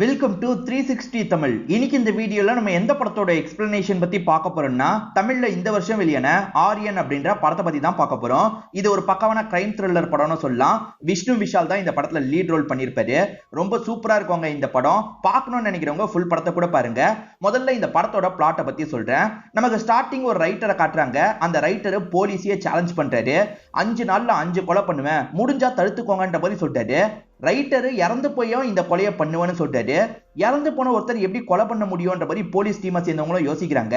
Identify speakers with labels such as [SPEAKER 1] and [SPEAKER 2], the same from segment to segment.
[SPEAKER 1] Welcome to 360 Tamil. இன்னைக்கு இந்த வீடியோல நம்ம எந்த படத்தோட எக்ஸ்பிளனேஷன் பத்தி பார்க்க போறோம்னா, தமிழ்ல இந்த வருஷம் வெளியான ஆரியன் அப்படின்ற படத்தை பத்தி தான் பார்க்க போறோம். இது ஒரு பக்கவான கிரைம் த்ரில்லர் படம்னு சொல்லலாம். விஷ்ணு விஷால் தான் இந்த படத்துல லீட் ரோல் பண்ணிருப்பாரு. ரொம்ப சூப்பரா இருக்குங்க இந்த படம். பார்க்கணும்னு நினைக்கிறவங்க ஃபுல் படத்தை கூட பாருங்க. முதல்ல இந்த படத்தோட பிளாட்டை பத்தி சொல்றேன். நமக்கு ஸ்டார்டிங் ஒரு ரைட்டரை காட்டுறாங்க. அந்த ரைட்டர் போலீஸையே சேலஞ்ச் பண்றாரு. 5 நாள்ல 5 கொலை பண்ணுவேன், முடிஞ்சா தடுத்துக்கோங்கன்ற மாதிரி சொல்லிட்டாரு. ரைட்டரு இறந்து போயும் இந்த கொலையை பண்ணுவேன்னு சொல்லிட்டாரு. இறந்து போன ஒருத்தர் எப்படி கொலை பண்ண முடியும்ன்ற மாதிரி போலீஸ் டீமை சேர்ந்தவங்களும் யோசிக்கிறாங்க.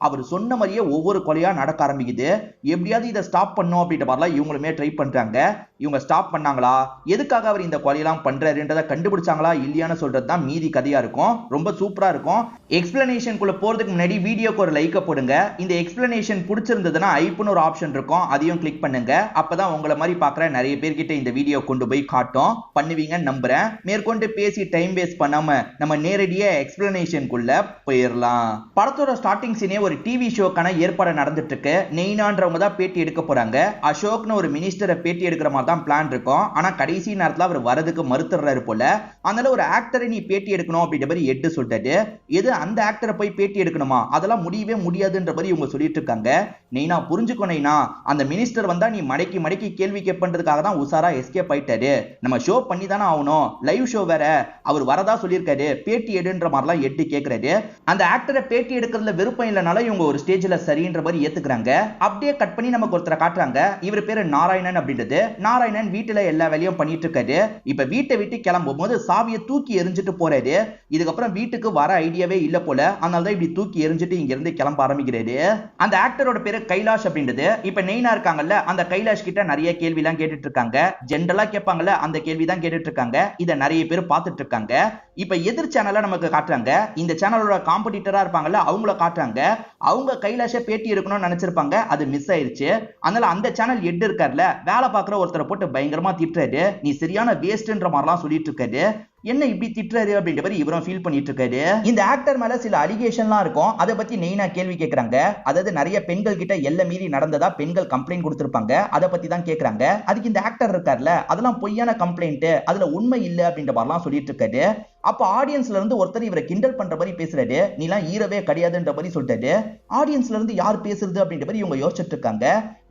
[SPEAKER 1] அவர் சொன்ன மாதிரியே ஒவ்வொரு கொலையா நடக்க ஆரம்பிக்குது. எப்படியாவது இதை ஸ்டாப் பண்ணும் அப்படின்ற மாதிரிலாம் இவங்களுமே ட்ரை பண்றாங்க. இவங்க ஸ்டாப் பண்ணாங்களா, எதுக்காக அவர் இந்த கொலையெல்லாம் பண்றாருன்றதை கண்டுபிடிச்சாங்களா இல்லையான்னு சொல்றது தான் மீதி கதையா இருக்கும். ரொம்ப சூப்பரா இருக்கும். எக்ஸ்பிளனேஷனுக்குள்ள போறதுக்கு முன்னாடி வீடியோக்கு ஒரு லைக் போடுங்க. இந்த எக்ஸ்பிளனேஷன் பிடிச்சிருந்ததுன்னா ஐப்னு ஒரு ஆப்ஷன் இருக்கும், அதையும் கிளிக் பண்ணுங்க. அப்பதான் உங்களை மாதிரி பாக்குற நிறைய பேர்கிட்ட இந்த வீடியோ கொண்டு போய் காட்டும். பண்ணுவீங்கன்னு நம்புறேன். மேற்கொண்டு பேசி டைம் வேஸ்ட் பண்ணாம நம்ம நேரடியா எக்ஸ்பிளனேஷனுக்குள்ள போயிடலாம். படத்தோட ஸ்டார்டிங் சீனே ஒரு டிவி ஷோக்கான ஏற்பாடு நடந்துட்டு இருக்கு. நெய்னான்றவங்க தான் பேட்டி எடுக்க போறாங்க. அசோக்னு ஒரு மினிஸ்டரை பேட்டி எடுக்கிற மாதிரி தான் பிளான் இருக்கும். ஆனா கடைசி நேரத்துல அவர் வரதுக்கு மறுத்துறாரு போல. அதனால ஒரு ஆக்டரை நீ பேட்டி எடுக்கணும் அப்படின்ற மாதிரி எட்டு சொல்லிட்டாரு. எது அந்த ஆக்டரை போய் பேட்டி எடுக்கணுமா, அதெல்லாம் முடியவே முடியாதுன்ற மாதிரி இவங்க சொல்லிட்டு இருக்காங்க. நெய்னா புரிஞ்சுக்கோ நெய்னா, அந்த மினிஸ்டர் வந்தா நீ மடக்கி மடக்கி கேள்வி கேட்பன்றதுக்காக தான் உசாரா எஸ்கேப் ஆயிட்டாரு. நம்ம ஷோ பண்ணி தானே ஆகணும், லைவ் ஷோ வேற, அவர் வரதா சொல்லியிருக்காரு, பேட்டி எடுன்ற மாதிரிலாம் எட்டு கேட்கிறாரு. அந்த ஆக்டரை பேட்டி எடுக்கிறதுல விருப்பம் இல்லைனால இவங்க ஒரு ஸ்டேஜ்ல சரின்ற மாதிரி ஏத்துக்கிறாங்க. அப்படியே கட் பண்ணி நமக்கு ஒருத்தரை காட்டுறாங்க. இவர் பேரு நாராயணன் அப்படின்றது. நாராயணன் வீட்டுல எல்லா வேலையும் பண்ணிட்டு இருக்காரு. இப்ப வீட்டை விட்டு கிளம்பும் போது சாவியை தூக்கி எரிஞ்சிட்டு போறாரு. இதுக்கப்புறம் வீட்டுக்கு வர ஐடியாவே இல்ல போல, அதனாலதான் இப்படி தூக்கி எரிஞ்சிட்டு இங்க இருந்து கிளம்ப ஆரம்பிக்கிறாரு. அந்த ஆக்டரோட பேரு கைலாஷ் அப்படின்றது. இப்ப நெய்னா இருக்காங்கல்ல, அந்த கைலாஷ் கிட்ட நிறைய கேள்வி எல்லாம் கேட்டுட்டு இருக்காங்க. ஜென்ரலா கேட்பாங்கல்ல, அந்த கேள்வி தான் கேட்டுட்டு இருக்காங்க. இத நிறைய பேர் பார்த்துட்டு இருக்காங்க. இப்ப எதிர் சேனல்ல நமக்கு காட்டுறாங்க. இந்த சேனலோட காம்படிட்டரா இருப்பாங்கல்ல, அவங்கள காட்டுறாங்க. அவங்க கைலாஷ பேட்டி எடுக்கணும்னு நினைச்சிருப்பாங்க, அது மிஸ் ஆயிருச்சு. அதனால அந்த சேனல் எட் இருக்கார்ல, வேலை பார்க்குற ஒருத்தரை போட்டு பயங்கரமா திட்டுறாரு. நீ சரியான வேஸ்ட்ன்ற மாதிரிலாம் சொல்லிட்டு இருக்காரு. என்ன இப்படி திட்டுறாரு அப்படின்ற மாதிரி இவரும் ஃபீல் பண்ணிட்டு இருக்காரு. இந்த ஆக்டர் மேல சில அலிகேஷன்லாம் இருக்கும். அதை பத்தி நெய்னா கேள்வி கேட்கறாங்க. அதாவது நிறைய பெண்கள் கிட்ட எல்லை மீறி நடந்ததா பெண்கள் கம்ப்ளைண்ட் கொடுத்திருப்பாங்க. அதை பத்தி தான் கேட்கறாங்க. அதுக்கு இந்த ஆக்டர் இருக்கார்ல, அதெல்லாம் பொய்யான கம்ப்ளைண்ட், அதுல உண்மை இல்லை அப்படின்ற மாதிரிலாம் சொல்லிட்டு இருக்காரு. அப்ப ஆடியன்ஸ்ல இருந்து ஒருத்தர் இவரை கிண்டல் பண்ற மாதிரி பேசுறாரு. நீலாம் ஈரவே கிடையாதுன்ற மாதிரி சொல்லிட்டாரு. ஆடியன்ஸ்ல இருந்து யார் பேசுறது அப்படின்ற மாதிரி இவங்க யோசிச்சுட்டு இருக்காங்க.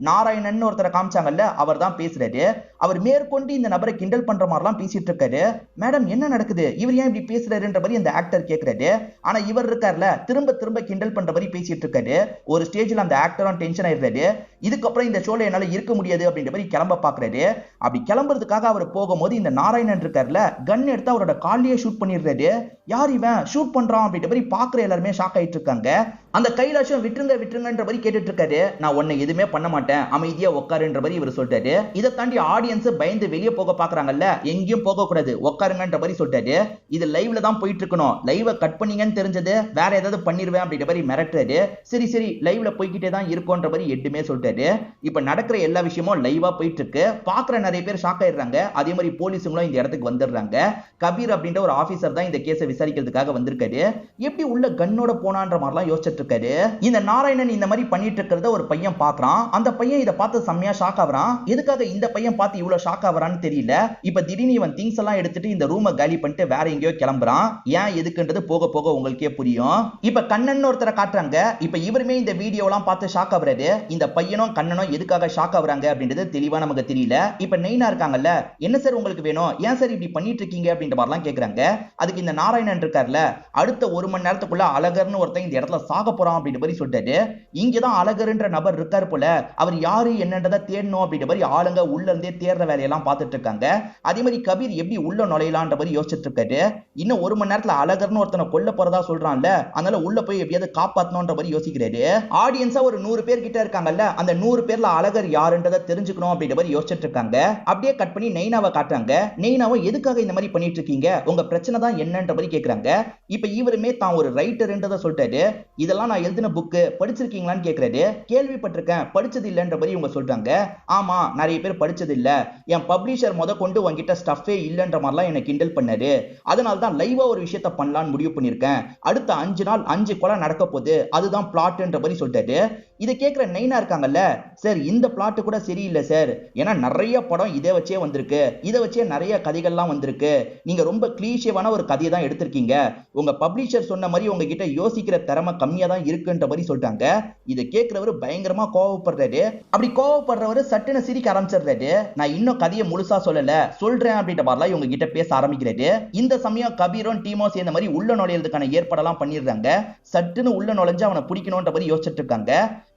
[SPEAKER 1] நாராயணன் ஒருத்தரை காமிச்சாங்கல்ல, அவர் தான் பேசுறாரு. அவர் மேற்கொண்டு இந்த நபரை கிண்டல் பண்ற மாதிரிலாம் பேசிட்டு இருக்காரு. மேடம் என்ன நடக்குது, இவர் ஏன் இப்படி பேசுறாருன்ற மாதிரி அந்த ஆக்டர் கேட்கிறாரு. ஆனா இவர் இருக்கார்ல, திரும்ப திரும்ப கிண்டல் பண்ற மாதிரி பேசிட்டு இருக்காரு. ஒரு ஸ்டேஜ்ல அந்த ஆக்டரும் டென்ஷன் ஆயிடுறாரு. இதுக்கப்புறம் இந்த ஷோல என்னால இருக்க முடியாது அப்படின்ற மாதிரி கிளம்ப பாக்குறாரு. அப்படி கிளம்புறதுக்காக அவர் போகும்போது இந்த நாராயணன் இருக்கார்ல, கன் எடுத்து அவரோட காலிலேயே ஷூட் பண்ணிடுறாரு. யார் இவன் ஷூட் பண்றான் அப்படின்ற மாதிரி பாக்குற எல்லாருமே ஷாக் ஆயிட்டு இருக்காங்க. அந்த கைலாஷம் விட்டுருங்க விட்டுருங்கன்ற மாதிரி கேட்டுட்டு இருக்காரு. நான் உன்னை எதுவுமே பண்ண மாட்டேன், அமைதியா உட்காருன்ற மாதிரி இவர் சொல்லிட்டாரு. இதை தாண்டி ஆடியன்ஸ் பயந்து வெளியே போக பாக்குறாங்கல்ல, எங்கேயும் போக கூடாது, உட்காருங்கன்ற மாதிரி சொல்லிட்டாரு. இது லைவ்ல தான் போயிட்டு இருக்கணும், லைவ கட் பண்ணீங்கன்னு தெரிஞ்சது வேற ஏதாவது பண்ணிருவேன் அப்படின்ற மாதிரி மிரட்டுறாரு. சரி சரி லைவ்ல போய்கிட்டே தான் இருக்கும்ன்ற மாதிரி எட்டுமே சொல்லிட்டாரு. இப்ப நடக்கிற எல்லா விஷயமும் லைவா போயிட்டு இருக்கு. பாக்குற நிறைய பேர் ஷாக் ஆயிடுறாங்க. அதே மாதிரி போலீஸுங்களும் இந்த இடத்துக்கு வந்துடுறாங்க. கபீர் அப்படின்ற ஒரு ஆபீசர் தான் இந்த கேஸை விசாரிக்கிறதுக்காக வந்திருக்காரு. எப்படி உள்ள கன்னோட போனான்ற மாதிரிலாம் யோசிச்சுட்டு இருக்காரு. இந்த நாராயணன் இந்த மாதிரி பண்ணிட்டு இருக்கிறத ஒரு பையன் பாக்குறான். அந்த பையன் இதை பார்த்து செம்மையா ஷாக் ஆகுறான். எதுக்காக இந்த பையன் பார்த்து இவ்வளவு ஷாக் ஆகுறான்னு தெரியல. இப்ப திடீர்னு இவன் திங்ஸ் எல்லாம் எடுத்துட்டு இந்த ரூமை காலி பண்ணிட்டு வேற எங்கேயோ கிளம்புறான். ஏன் எதுக்குன்றது போக போக உங்களுக்கே புரியும். இப்ப கண்ணன் ஒருத்தரை காட்டுறாங்க. இப்ப இவருமே இந்த வீடியோ எல்லாம் பார்த்து ஷாக் ஆகுறாரு. இந்த பையனும் கண்ணனும் எதுக்காக ஷாக் ஆகுறாங்க அப்படின்றது தெளிவா நமக்கு தெரியல. இப்ப நெய்னா இருக்காங்கல்ல, என்ன சார் உங்களுக்கு வேணும், ஏன் சார் இப்படி பண்ணிட்டு இருக்கீங்க அப்படின்ற மாதிரிலாம் கேக்குறாங்க. அதுக்கு இந்த நாராயணன் இருக்கார்ல, அடுத்த 1 மணி நேரத்துக்குள்ள அழகர்னு ஒருத்தன் இந்த இடத்துல சாக போறான் அப்படின்ற மாதிரி சொல்லிட்டாரு. இங்கதான் அழகர்ன்ற நபர் இருக்காரு போல, அவர் யாரு என்னன்றதை தேடணும் அப்படின்ற மாதிரி ஆளுங்க உள்ள இருந்தே தேடுற வேலையெல்லாம் பார்த்துட்டு இருக்காங்க. அதே மாதிரி கபீர் எப்படி உள்ள நுழையலான்ற மாதிரி யோசிச்சுட்டு இருக்காரு. இன்னும் 1 மணி நேரத்துல அழகர்னு ஒருத்தனை கொல்ல போறதா சொல்றான்ல, அதனால உள்ள போய் எப்படியாவது காப்பாத்தணும்ன்ற மாதிரி யோசிக்கிறாரு. ஆடியன்ஸா ஒரு 100 பேர் கிட்ட இருக்காங்கல்ல, அந்த 100 பேர்ல அழகர் யாருன்றதை தெரிஞ்சுக்கணும் அப்படின்ற மாதிரி யோசிச்சுட்டு இருக்காங்க. அப்படியே கட் பண்ணி நெய்னாவை காட்டுறாங்க. நெய்னாவை எதுக்காக இந்த மாதிரி பண்ணிட்டு இருக்கீங்க, உங்க பிரச்சனை தான் என்னன்ற மாதிரி கேக்குறாங்க. இப்ப இவருமே தான் ஒரு ரைட்டர்ன்றதை சொல்லிட்டாரு. இதெல்லாம் நான் எழுதின புக் படிச்சிருக்கீங்களான்னு கேக்குறாரு. கேள்விப்பட்டிருக்கேன், படிச்சது இல்லன்ற மாதிரி இவங்க சொல்றாங்க. ஆமா நிறைய பேர் படிச்சது இல்ல, என் பப்ளிஷர் முத கொண்டு உங்ககிட்ட ஸ்டஃபே இல்லன்ற மாதிரிலாம் என்ன கிண்டல் பண்ணாரு. அதனால தான் லைவா ஒரு விஷயத்த பண்ணலாம்னு முடிவு பண்ணிருக்கேன். அடுத்த 5 நாள் 5 கொலை நடக்க போகுது, அதுதான் பிளாட்ன்ற மாதிரி சொல்லிட்டாரு. இதை கேட்கிற நைனா இருக்காங்கல்ல, சார் இந்த பிளாட் கூட சரியில்லை சார், ஏன்னா நிறைய படம் இதை வச்சே வந்திருக்கு, இதை வச்சே நிறைய கதைகள்லாம் வந்திருக்கு, நீங்க ரொம்ப கிளீஷேவான ஒரு கதையை தான் எடுத்திருக்கீங்க, உங்க பப்ளிஷர் சொன்ன மாதிரி உங்ககிட்ட யோசிக்கிற திறமை கம்மியா தான் இருக்குன்ற மாதிரி சொல்லிட்டாங்க. இதை கேட்கிறவர் பயங்கரமா கோவப்படுறாரு. அப்படி கோவப்படுறவர் சட்டுன்னு சிரிக்க ஆரம்பிச்சிடுறாரு. நான் இன்னும் கதையை முழுசா சொல்லல, சொல்றேன் அப்படின்ற மாதிரிலாம் இவங்க கிட்ட பேச ஆரம்பிக்கிறாரு. இந்த சமயம் கபீரும் டீமோ சேர்ந்த மாதிரி உள்ள நுழையிறதுக்கான ஏற்பாடெல்லாம் பண்ணிடுறாங்க. சட்டுன்னு உள்ள நுழைஞ்சு அவனை பிடிக்கணும்ன்ற மாதிரி யோசிச்சுட்டு இருக்காங்க.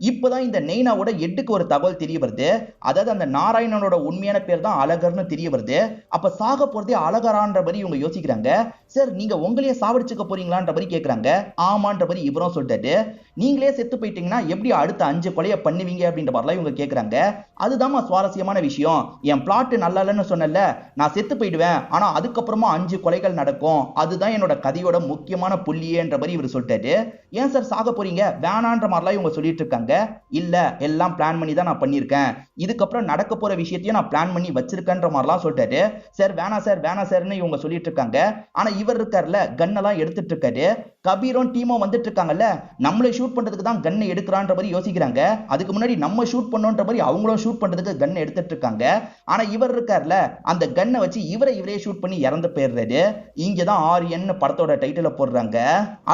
[SPEAKER 1] இப்பதான் இந்த நெய்னாவோட எட்டுக்கு ஒரு தகவல் தெரிய வருது. அதாவது அந்த நாராயணனோட உண்மையான பேர் தான் அழகர்னு தெரிய வருது. அப்ப சாக போறதே அழகரான்ற மாதிரி இவங்க யோசிக்கிறாங்க. சார் நீங்க உங்களையே சாவடிச்சுக்க போறீங்களான்ற மாதிரி கேக்குறாங்க. ஆமான்ற மாதிரி இவரும் சொல்லிட்டாரு. நீங்களே செத்து போயிட்டீங்கன்னா எப்படி அடுத்த 5 கொலையை பண்ணுவீங்க அப்படின்ற மாதிரிலாம் இவங்க கேக்குறாங்க. அதுதான் சுவாரஸ்யமான விஷயம். என் பிளாட் நல்லா இல்லைன்னு சொன்னல, நான் செத்து போயிடுவேன், ஆனா அதுக்கப்புறமா 5 கொலைகள் நடக்கும், அதுதான் என்னோட கதையோட முக்கியமான புள்ளியேன்ற மாதிரி இவர் சொல்லிட்டாரு. ஏன் சார் சாக போறீங்க, வேணான்ற மாதிரிலாம் இவங்க சொல்லிட்டு இருக்காங்க. இல்ல எல்லாம் பிளான் பண்ணி தான் நான் பண்ணியிருக்கேன், இதுக்கப்புறம் நடக்க போற விஷயத்தையும் நான் பிளான் பண்ணி வச்சிருக்கேன்ற மாதிரிலாம் சொல்லிட்டாரு. சார் வேணா சார் வேணா சார்னு இவங்க சொல்லிட்டு இருக்காங்க. ஆனா இவர் இருக்காருல கன்னெல்லாம் எடுத்துட்டு இருக்காரு. கபீரும் டீமோ வந்துட்டு இருக்காங்கல்ல, நம்மளை ஷூட் பண்றதுக்கு தான் கன்னை எடுக்கிறான்ற மாதிரி யோசிக்கிறாங்க. அதுக்கு முன்னாடி நம்ம ஷூட் பண்ணோன்ற மாதிரி அவங்களும் ஷூட் பண்றதுக்கு கன் எடுத்துட்டு இருக்காங்க. ஆனா இவர் இருக்காருல, அந்த கன்னை வச்சு இவரே ஷூட் பண்ணி இறந்து போயிடுறாரு. இங்கதான் ஆரியன் படத்தோட டைட்டில போடுறாங்க.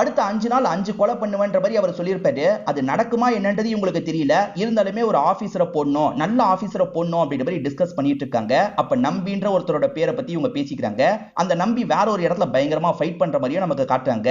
[SPEAKER 1] அடுத்த 5 நாள் 5 கொலை பண்ணுவேன்ற மாதிரி அவர் சொல்லியிருப்பாரு. அது நடக்குமா என்னன்றது உங்களுக்கு தெரியல, இருந்தாலுமே ஒரு ஆபீசரை போடணும், நல்ல ஆபீசரை போடணும் அப்படின்ற மாதிரி டிஸ்கஸ் பண்ணிட்டு இருக்காங்க. அப்ப நம்பின்ற ஒருத்தரோட பேரை பத்தி இவங்க பேசிக்கிறாங்க. அந்த நம்பி வேற ஒரு இடத்துல பயங்கரமா ஃபைட் பண்ற மாதிரியும் நமக்கு காட்டுறாங்க.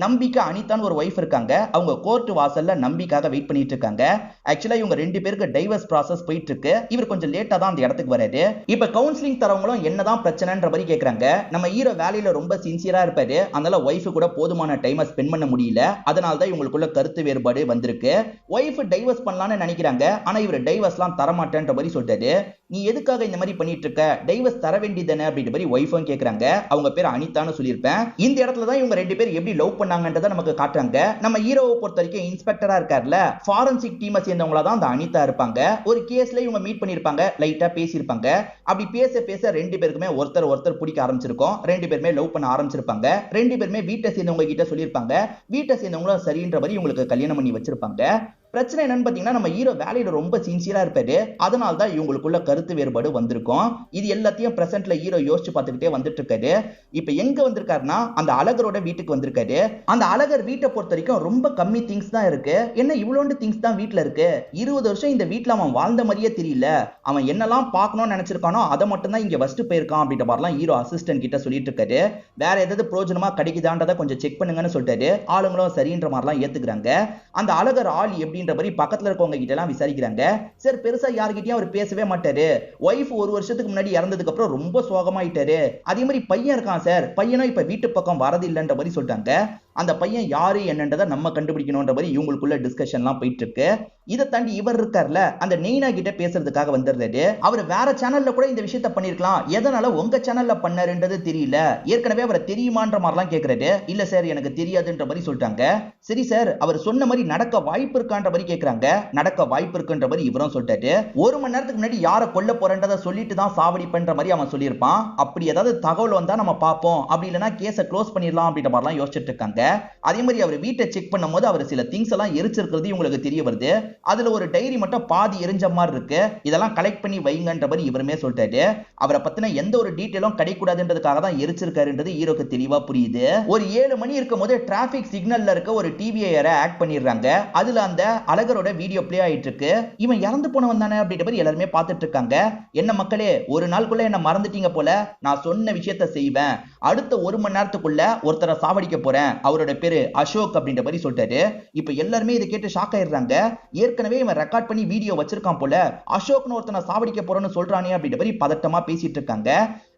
[SPEAKER 1] நம்பிக்கை அனிதான் ஒரு வைஃப் இருக்காங்க. அவங்க கோர்ட் வாசல்ல நம்பிக்காக வெயிட் பண்ணிட்டு இருக்காங்க. ஆக்சுவலா இவங்க 2 பேருக்கு டைவர்ஸ் ப்ராசஸ் போயிட்டு இருக்கு. இவர் கொஞ்சம் லேட்டா தான் அந்த இடத்துக்கு வராரு. இப்ப கவுன்சிலிங் தரவங்களும் என்னதான் பிரச்சனைன்ற மாதிரி கேக்குறாங்க. நம்ம ஹீரோ வேலையில ரொம்ப சின்சியரா இருப்பாரு, அதனால வைஃப் கூட போதுமான டைமை ஸ்பெண்ட் பண்ண முடியல, அதனால தான் இவங்களுக்குள்ள கருத்து வேறுபாடு வந்திருக்கு. வைஃப் டைவர்ஸ் பண்ணலாம்னு நினைக்கிறாங்க, ஆனா இவர் டைவர்ஸ்லாம் தர மாட்டேன்ற மாதிரி சொல்லிட்டாரு. நீ எதுக்காக இந்த மாதிரி பண்ணிட்டு இருக்க, டைவர்ஸ் தர வேண்டியதானே அப்படின்ற மாதிரி வைஃபும் கேக்குறாங்க. அவங்க பேர் அனிதான்னு சொல்லியிருப்பேன். இந்த இடத்துல தான் இவங்க 2 பேர் எப்படி லவ் பண்ணாங்கன்றத நமக்கு காட்டுறாங்க. நம்ம ஹீரோவை பொறுத்த வரைக்கும் இன்ஸ்பெக்டரா இருக்கார்ல, ஃபாரன்சிக் டீமை சேர்ந்தவங்களா தான் அந்த அனிதா இருப்பாங்க. ஒரு கேஸ்ல இவங்க மீட் பண்ணிருப்பாங்க, லைட்டா பேசியிருப்பாங்க. அப்படி பேச 2 பேருக்குமே ஒருத்தர் பிடிக்க ஆரம்பிச்சிருக்கும். 2 பேருமே லவ் பண்ண ஆரம்பிச்சிருப்பாங்க. 2 பேருமே வீட்டை சேர்ந்தவங்க கிட்ட சொல்லியிருப்பாங்க. வீட்டை சேர்ந்தவங்களும் சரின்ற மாதிரி இவங்களுக்கு கல்யாணம் பண்ணி வச்சிருப்பாங்க. பிரச்சனை என்னன்னு பாத்தீங்கன்னா, நம்ம ஹீரோ வேலையில ரொம்ப சின்சியரா இருப்பாரு, அதனால தான் இவங்களுக்குள்ள கருத்து வேறுபாடு வந்திருக்கும். இது எல்லாத்தையும் பிரசன்ட்ல ஹீரோ யோசிச்சு பார்த்துக்கிட்டே வந்துட்டு இருக்காரு. இப்ப எங்க வந்திருக்காருன்னா, அந்த அழகரோட வீட்டுக்கு வந்திருக்காரு. அந்த அழகர் வீட்டை பொறுத்த வரைக்கும் ரொம்ப கம்மி திங்ஸ் தான் இருக்கு. என்ன இவ்வளோண்டு திங்ஸ் தான் வீட்டுல இருக்கு, 20 வருஷம் இந்த வீட்டுல அவன் வாழ்ந்த மாதிரியே தெரியல, அவன் என்னெல்லாம் பார்க்கணும்னு நினைச்சிருக்கானோ அதை மட்டும் தான் இங்க வச்சுட்டு போயிருக்கான் அப்படின்ற மாதிரிலாம் ஹீரோ அசிஸ்டன்ட் கிட்ட சொல்லிட்டு இருக்காரு. வேற ஏதாவது பிரோஜனமா கிடைக்குதான்றதை கொஞ்சம் செக் பண்ணுங்கன்னு சொல்லிட்டாரு. ஆளுங்களும் சரின்ற மாதிரிலாம் ஏத்துக்கிறாங்க. அந்த அழகர் ஆள் எப்படி மாதிரி பக்கத்துல இருக்கவங்க கிட்ட எல்லாம் விசாரிக்கிறாங்க. சார் பெருசா யார்கிட்டயும் அவர் பேசவே மாட்டாரு, வைஃப் 1 வருஷத்துக்கு முன்னாடி இறந்ததுக்கு அப்புறம் ரொம்ப சோகமாயிட்டாரு, அதே மாதிரி பையன் இருக்கான் சார், பையனும் இப்ப வீட்டு பக்கம் வரது இல்லைன்ற மாதிரி சொல்லிட்டாங்க. அந்த பையன் யாரு என்னன்றதை நம்ம கண்டுபிடிக்கணும்ன்ற மாதிரி இவங்களுக்குள்ள டிஸ்கஷன்லாம் போயிட்டு இருக்கு. இதை தாண்டி இவர் இருக்கார்ல, அந்த நெய்னா கிட்ட பேசுறதுக்காக வந்துடுறாரு. அவர் வேற சேனல்ல கூட இந்த விஷயத்த பண்ணிருக்கலாம், எதனால உங்க சேனல்ல பண்ணாருன்றது தெரியல, ஏற்கனவே அவரை தெரியுமான்ற மாதிரிலாம் கேட்கறாரு. இல்ல சார் எனக்கு தெரியாதுன்ற மாதிரி சொல்லிட்டாங்க. சரி சார் அவர் சொன்ன மாதிரி நடக்க வாய்ப்பு இருக்கான்ற மாதிரி கேட்கறாங்க. நடக்க வாய்ப்பு இருக்குன்ற மாதிரி இவரும் சொல்லிட்டாரு. 1 மணி நேரத்துக்கு முன்னாடி யாரை கொல்ல போறன்றதை சொல்லிட்டு தான் சாவடிப்பன்ற மாதிரி அவன் சொல்லியிருப்பான். அப்படி ஏதாவது தகவல் வந்தா நம்ம பார்ப்போம், அப்படி இல்லைன்னா கேஸை க்ளோஸ் பண்ணிடலாம் அப்படின்ற மாதிரிலாம் யோசிச்சுட்டு இருக்காங்க. அதே மாதிரி அவர் வீட்டை செக் பண்ணும்போது அவர் சில திங்ஸ் எல்லாம் எரிச்சிருக்கிறது உங்களுக்கு தெரிய வருது. அதுல ஒரு டைரி மட்டும் பாதி எரிஞ்ச மாதிரி இருக்கு, இதெல்லாம் கலெக்ட் பண்ணி வைங்கன்ற மாதிரி இவருமே சொல்லிட்டாரு. அவரை பத்தின எந்த ஒரு டீட்டெயிலும் கிடைக்கூடாதுன்றதுக்காக தான் எரிச்சிருக்காருன்றது ஹீரோக்கு தெளிவா புரியுது. ஒரு 7 மணி இருக்கும் போது டிராபிக் சிக்னல்ல இருக்க ஒரு டிவியை ஆக்ட் பண்ணிடுறாங்க. அதுல அந்த அழகரோட வீடியோ பிளே ஆயிட்டு இருக்கு. இவன் இறந்து போனவன் தானே அப்படின்ற மாதிரி எல்லாருமே பார்த்துட்டு இருக்காங்க. என்ன மக்களே, ஒரு நாளுக்குள்ள என்ன மறந்துட்டீங்க போல, நான் சொன்ன விஷயத்த செய்வேன், அடுத்த 1 மணி நேரத்துக்குள்ள ஒருத்தரை சாவடிக்க போறேன், அவரோட பேரு அசோக் அப்படின்ற மாதிரி சொல்லிட்டாரு. இப்ப எல்லாருமே இதை கேட்டு ஷாக் ஆயிடுறாங்க. ஏற்கனவே இவன் ரெக்கார்ட் பண்ணி வீடியோ வச்சிருக்கான் போல, அசோக்னு ஒருத்தனை சாவடிக்க போறேன்னு சொல்றானே அப்படின்ற மாதிரி பதட்டமா பேசிட்டு இருக்காங்க.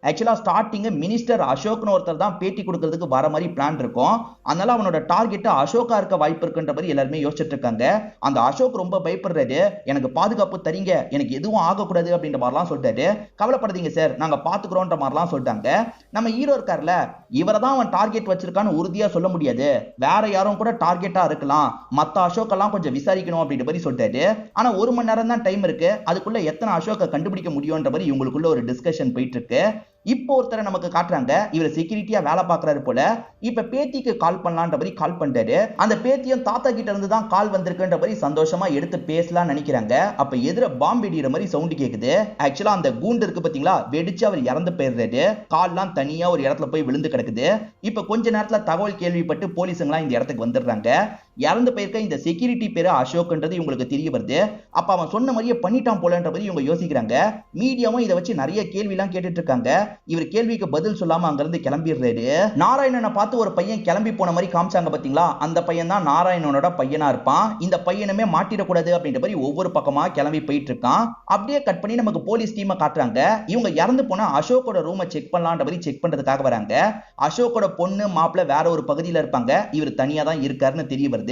[SPEAKER 1] ஆக்சுவலா ஸ்டார்டிங் மினிஸ்டர் அசோக்னு ஒருத்தர் தான் பேட்டி கொடுக்கிறதுக்கு வர மாதிரி பிளான் இருக்கும். அதனால அவனோட டார்கெட் அசோக்கா இருக்க வாய்ப்பு இருக்குன்ற மாதிரி எல்லாருமே யோசிச்சுட்டு இருக்காங்க. அந்த அசோக் ரொம்ப பயப்படுறாரு. எனக்கு பாதுகாப்பு தரீங்க, எனக்கு எதுவும் ஆகக்கூடாது அப்படின்ற மாதிரிலாம் சொல்லிட்டாரு. கவலைப்படாதீங்க சார், நாங்க பாத்துக்கிறோன்ற மாதிரிலாம் சொல்லிட்டாங்க. நம்ம ஹீரோ இருக்கார்ல, இவரை தான் அவன் டார்கெட் வச்சிருக்கான்னு உறுதியா சொல்ல முடியாது, வேற யாரும் கூட டார்கெட்டா இருக்கலாம், மத்த அசோக் எல்லாம் கொஞ்சம் விசாரிக்கணும் அப்படின்ற மாதிரி சொல்லிட்டாரு. ஆனா 1 மணி நேரம் தான் டைம் இருக்கு, அதுக்குள்ள எத்தனை அசோக்கை கண்டுபிடிக்க முடியும்ன்ற மாதிரி இவங்களுக்குள்ள ஒரு டிஸ்கஷன் போயிட்டு இருக்கு. இப்போ ஒருத்தரை நமக்கு காட்டுறாங்க, இவர் செக்யூரிட்டியா வேலை பார்க்கறாரு போல. இப்ப பேத்திக்கு கால் பண்ணலான்ற மாதிரி கால் பண்றாரு. அந்த பேத்தியும் தாத்தா கிட்ட இருந்து தான் கால் வந்திருக்குன்ற மாதிரி சந்தோஷமா எடுத்து பேசலாம் நினைக்கிறாங்க. அப்ப எதிர பாம்பு வெடிக்கிற மாதிரி சவுண்ட் கேக்குது. ஆக்சுவலா அந்த கூண்டு இருக்கு பாத்தீங்களா, வெடிச்சு அவர் இறந்து போயிடுறாரு. கால்லாம் தனியா ஒரு இடத்துல போய் விழுந்து கிடக்குது. இப்ப கொஞ்ச நேரத்துல தகவல் கேள்விப்பட்டு போலீஸுங்களா இந்த இடத்துக்கு வந்துடுறாங்க. இறந்து போயிருக்க இந்த செக்யூரிட்டி பேரு அசோக்ன்றது இவங்களுக்கு தெரிய வருது. அப்ப அவன் சொன்ன மாதிரியே பண்ணிட்டான் போலன்ற மாதிரி இவங்க யோசிக்கிறாங்க. மீடியாவும் இதை வச்சு நிறைய கேள்வி எல்லாம் கேட்டுட்டு இருக்காங்க. இவர் கேள்விக்கு பதில் சொல்லாம அங்க இருந்து கிளம்பிடுறாரு. நாராயணனை பார்த்து ஒரு பையன் கிளம்பி போன மாதிரி காமிச்சாங்க பாத்தீங்களா, அந்த பையன் தான் நாராயணனோட பையனா இருப்பான். இந்த பையனுமே மாட்டிடக்கூடாது அப்படின்ற மாதிரி ஒவ்வொரு பக்கமா கிளம்பி போயிட்டு இருக்கான். அப்படியே கட் பண்ணி நமக்கு போலீஸ் டீமை காட்டுறாங்க. இவங்க இறந்து போன அசோக்கோட ரூமை செக் பண்ணலான்ற மாதிரி செக் பண்றதுக்காக வராங்க. அசோக்கோட பொண்ணு மாப்பிள்ள வேற ஒரு பகுதியில இருப்பாங்க. இவர் தனியா தான் இருக்காருன்னு தெரிய வருது.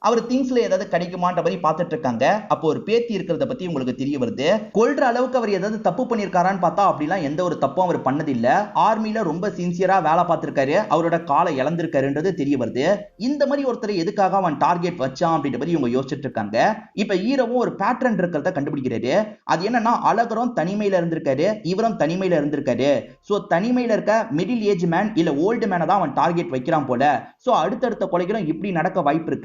[SPEAKER 1] அவர் திங்ஸ்ல ஏதாவது கிடைக்குமான்ற மாதிரி பார்த்துட்டு இருக்காங்க. அப்போ ஒரு பேத்தி இருக்கிறத பத்தி உங்களுக்கு தெரிய வருது. கொல்ற அளவுக்கு அவர் ஏதாவது தப்பு பண்ணிருக்காரான்னு பார்த்தா அப்படிலாம் எந்த ஒரு தப்பும் அவர் பண்ணதில்ல. ஆர்மில ரொம்ப சின்சியரா வேலை பார்த்திருக்காரு. அவரோட காலை இழந்திருக்காருன்றது தெரிய வருது. இந்த மாதிரி ஒருத்தரை எதுக்காக அவன் டார்கெட் வச்சான் அப்படின்ற மாதிரி இவங்க யோசிச்சுட்டு இருக்காங்க. இப்ப ஹீரோவும் ஒரு பேட்டர்ன் இருக்கிறத கண்டுபிடிக்கிறாரு. அது என்னன்னா, அழகரும் தனிமையில இருந்திருக்காரு, இவரும் தனிமையில இருந்திருக்காரு. சோ தனிமையில இருக்க மிடில் ஏஜ் மேன் இல்ல ஓல்டு மேனை தான் அவன் டார்கெட் வைக்கிறான் போல. சோ அடுத்தடுத்த கொலைகளும் இப்படி நடக்க வாய்ப்பு இருக்கு.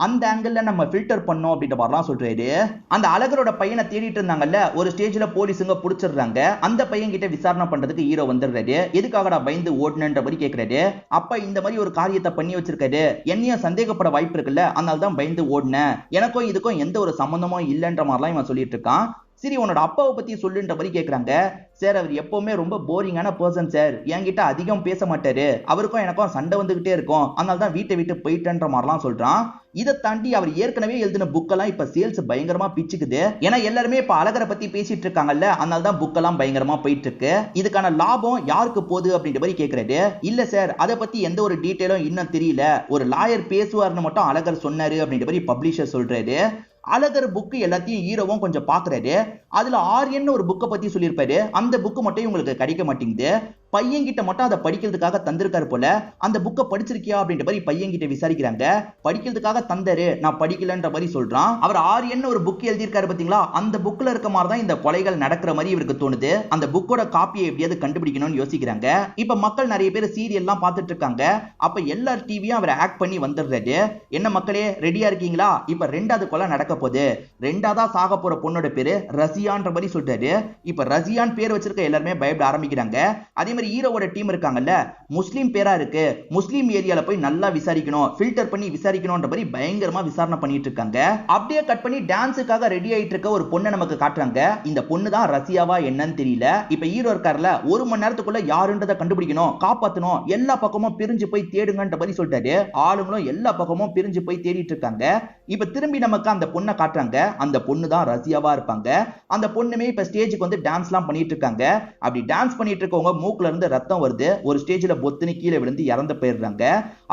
[SPEAKER 1] அந்த ஆங்கிள் நம்ம ஃபில்டர் பண்ணோம் அப்படின்ற மாதிரிலாம் சொல்றாரு. அந்த அழகரோட பையனை தேடிட்டு இருந்தாங்கல்ல, ஒரு ஸ்டேஜ்ல போலீஸுங்க புடிச்சிடுறாங்க. அந்த பையன் கிட்ட விசாரணை பண்றதுக்கு ஹீரோ வந்துடுறாரு. எதுக்காகடா பயந்து ஓடுனன்ற மாதிரி கேக்குறாரு. அப்ப இந்த மாதிரி ஒரு காரியத்தை பண்ணி வச்சிருக்காரு, என்னையும் சந்தேகப்பட வாய்ப்பு இருக்குல்ல, அதனால தான் பயந்து ஓடுனேன், எனக்கும் இதுக்கும் எந்த ஒரு சம்பந்தமும் இல்லைன்ற மாதிரிலாம் இவன் சொல்லிட்டு இருக்கான். சரி, உன்னோட அப்பாவை பத்தி சொல்லுன்ற மாதிரி கேக்குறாங்க. சார், அவர் எப்பவுமே ரொம்ப போரிங்கான பர்சன் சார், என்கிட்ட அதிகம் பேச மாட்டாரு, அவருக்கும் எனக்கும் சண்டை வந்துகிட்டே இருக்கும், அதனால தான் வீட்டை விட்டு போயிட்டேன்ற மாதிரிலாம் சொல்றான். இதை தாண்டி அவர் ஏற்கனவே எழுதின புக்கெல்லாம் இப்ப சேல்ஸ் பயங்கரமா பிச்சுக்குது. ஏன்னா எல்லாருமே இப்ப அழகரை பத்தி பேசிட்டு இருக்காங்கல்ல, அதனால தான் புக்கெல்லாம் பயங்கரமா போயிட்டு இருக்கு. இதுக்கான லாபம் யாருக்கு போகுது அப்படின்ற மாதிரி கேக்குறாரு. இல்ல சார், அதை பத்தி எந்த ஒரு டீட்டெயிலும் இன்னும் தெரியல, ஒரு லாயர் பேசுவார்னு மட்டும் அழகர் சொன்னாரு அப்படின்ற மாதிரி பப்ளிஷர் சொல்றாரு. அழகர் புக்கு எல்லாத்தையும் ஹீரோவும் கொஞ்சம் பாக்குறாரு. அதுல ஆரியன் ஒரு புக்கை பத்தி சொல்லியிருப்பாரு. அந்த புக்கு மட்டும் உங்களுக்கு கிடைக்க மாட்டேங்குது. பையன்கிட்ட மட்டும் அதை படிக்கிறதுக்காக தந்திருக்காரு போல. அந்த புக்கை படிச்சிருக்கியா அப்படின்ற மாதிரி பையன்கிட்ட விசாரிக்கிறாங்க. படிக்கிறதுக்காக தந்தாரு, நான் படிக்கலன்ற மாதிரி சொல்றான். அவர் ஆரியன் ஒரு புக் எழுதியிருக்காரு பாத்தீங்களா, அந்த புக்ல இருக்க மாதிரி தான் இந்த கொலைகள் நடக்கிற மாதிரி இவருக்கு தோணுது. அந்த புக்கோட காப்பியை எப்படியாவது கண்டுபிடிக்கணும்னு யோசிக்கிறாங்க. இப்ப மக்கள் நிறைய பேர் சீரியல் எல்லாம் பார்த்துட்டு இருக்காங்க. அப்ப எல்லா டிவியும் அவர் ஆக்ட் பண்ணி வந்துடுறாரு. என்ன மக்களே, ரெடியா இருக்கீங்களா? இப்ப ரெண்டாவது கொலை நடக்க போகுது. ரெண்டாவதா சாக போற பொண்ணோட பேரு ரசியான்ற மாதிரி சொல்றாரு. இப்ப ரசியான் பேர் வச்சிருக்க எல்லாருமே பயப்பட ஆரம்பிக்கிறாங்க. அதே மாதிரி ஹீரோவோட டீம் இருக்காங்கல்ல, முஸ்லீம் பேரா இருக்கு, முஸ்லீம் ஏரியால போய் நல்லா விசாரிக்கணும், ஃபில்டர் பண்ணி விசாரிக்கணும்ன்ற மாதிரி பயங்கரமா விசாரணை பண்ணிட்டு இருக்காங்க. அப்படியே கட் பண்ணி டான்ஸுக்காக ரெடி ஆயிட்டு இருக்க ஒரு பொண்ணை நமக்கு காட்டுறாங்க. இந்த பொண்ணு தான் ரசியாவா என்னன்னு தெரியல. இப்ப ஹீரோ இருக்கார்ல, 1 மணி நேரத்துக்குள்ள யாருன்றதை கண்டுபிடிக்கணும், காப்பாத்தணும், எல்லா பக்கமும் பிரிஞ்சு போய் தேடுங்கன்ற மாதிரி சொல்லிட்டாரு. ஆளுங்களும் எல்லா பக்கமும் பிரிஞ்சு போய் தேடிட்டு இருக்காங்க. இப்ப திரும்பி நமக்கு அந்த பொண்ணை காட்டுறாங்க. அந்த பொண்ணு தான் ரசியாவா இருப்பாங்க. அந்த பொண்ணுமே இப்ப ஸ்டேஜுக்கு வந்து டான்ஸ் எல்லாம் பண்ணிட்டு இருக்காங்க. அப்படி டான்ஸ் பண்ணிட்டு இருக்கவங்க மூக்குல இருந்து ரத்தம் வருது. ஒரு ஸ்டேஜ்ல பொத்துன்னு கீழே விழுந்து இறந்து போயிடுறாங்க.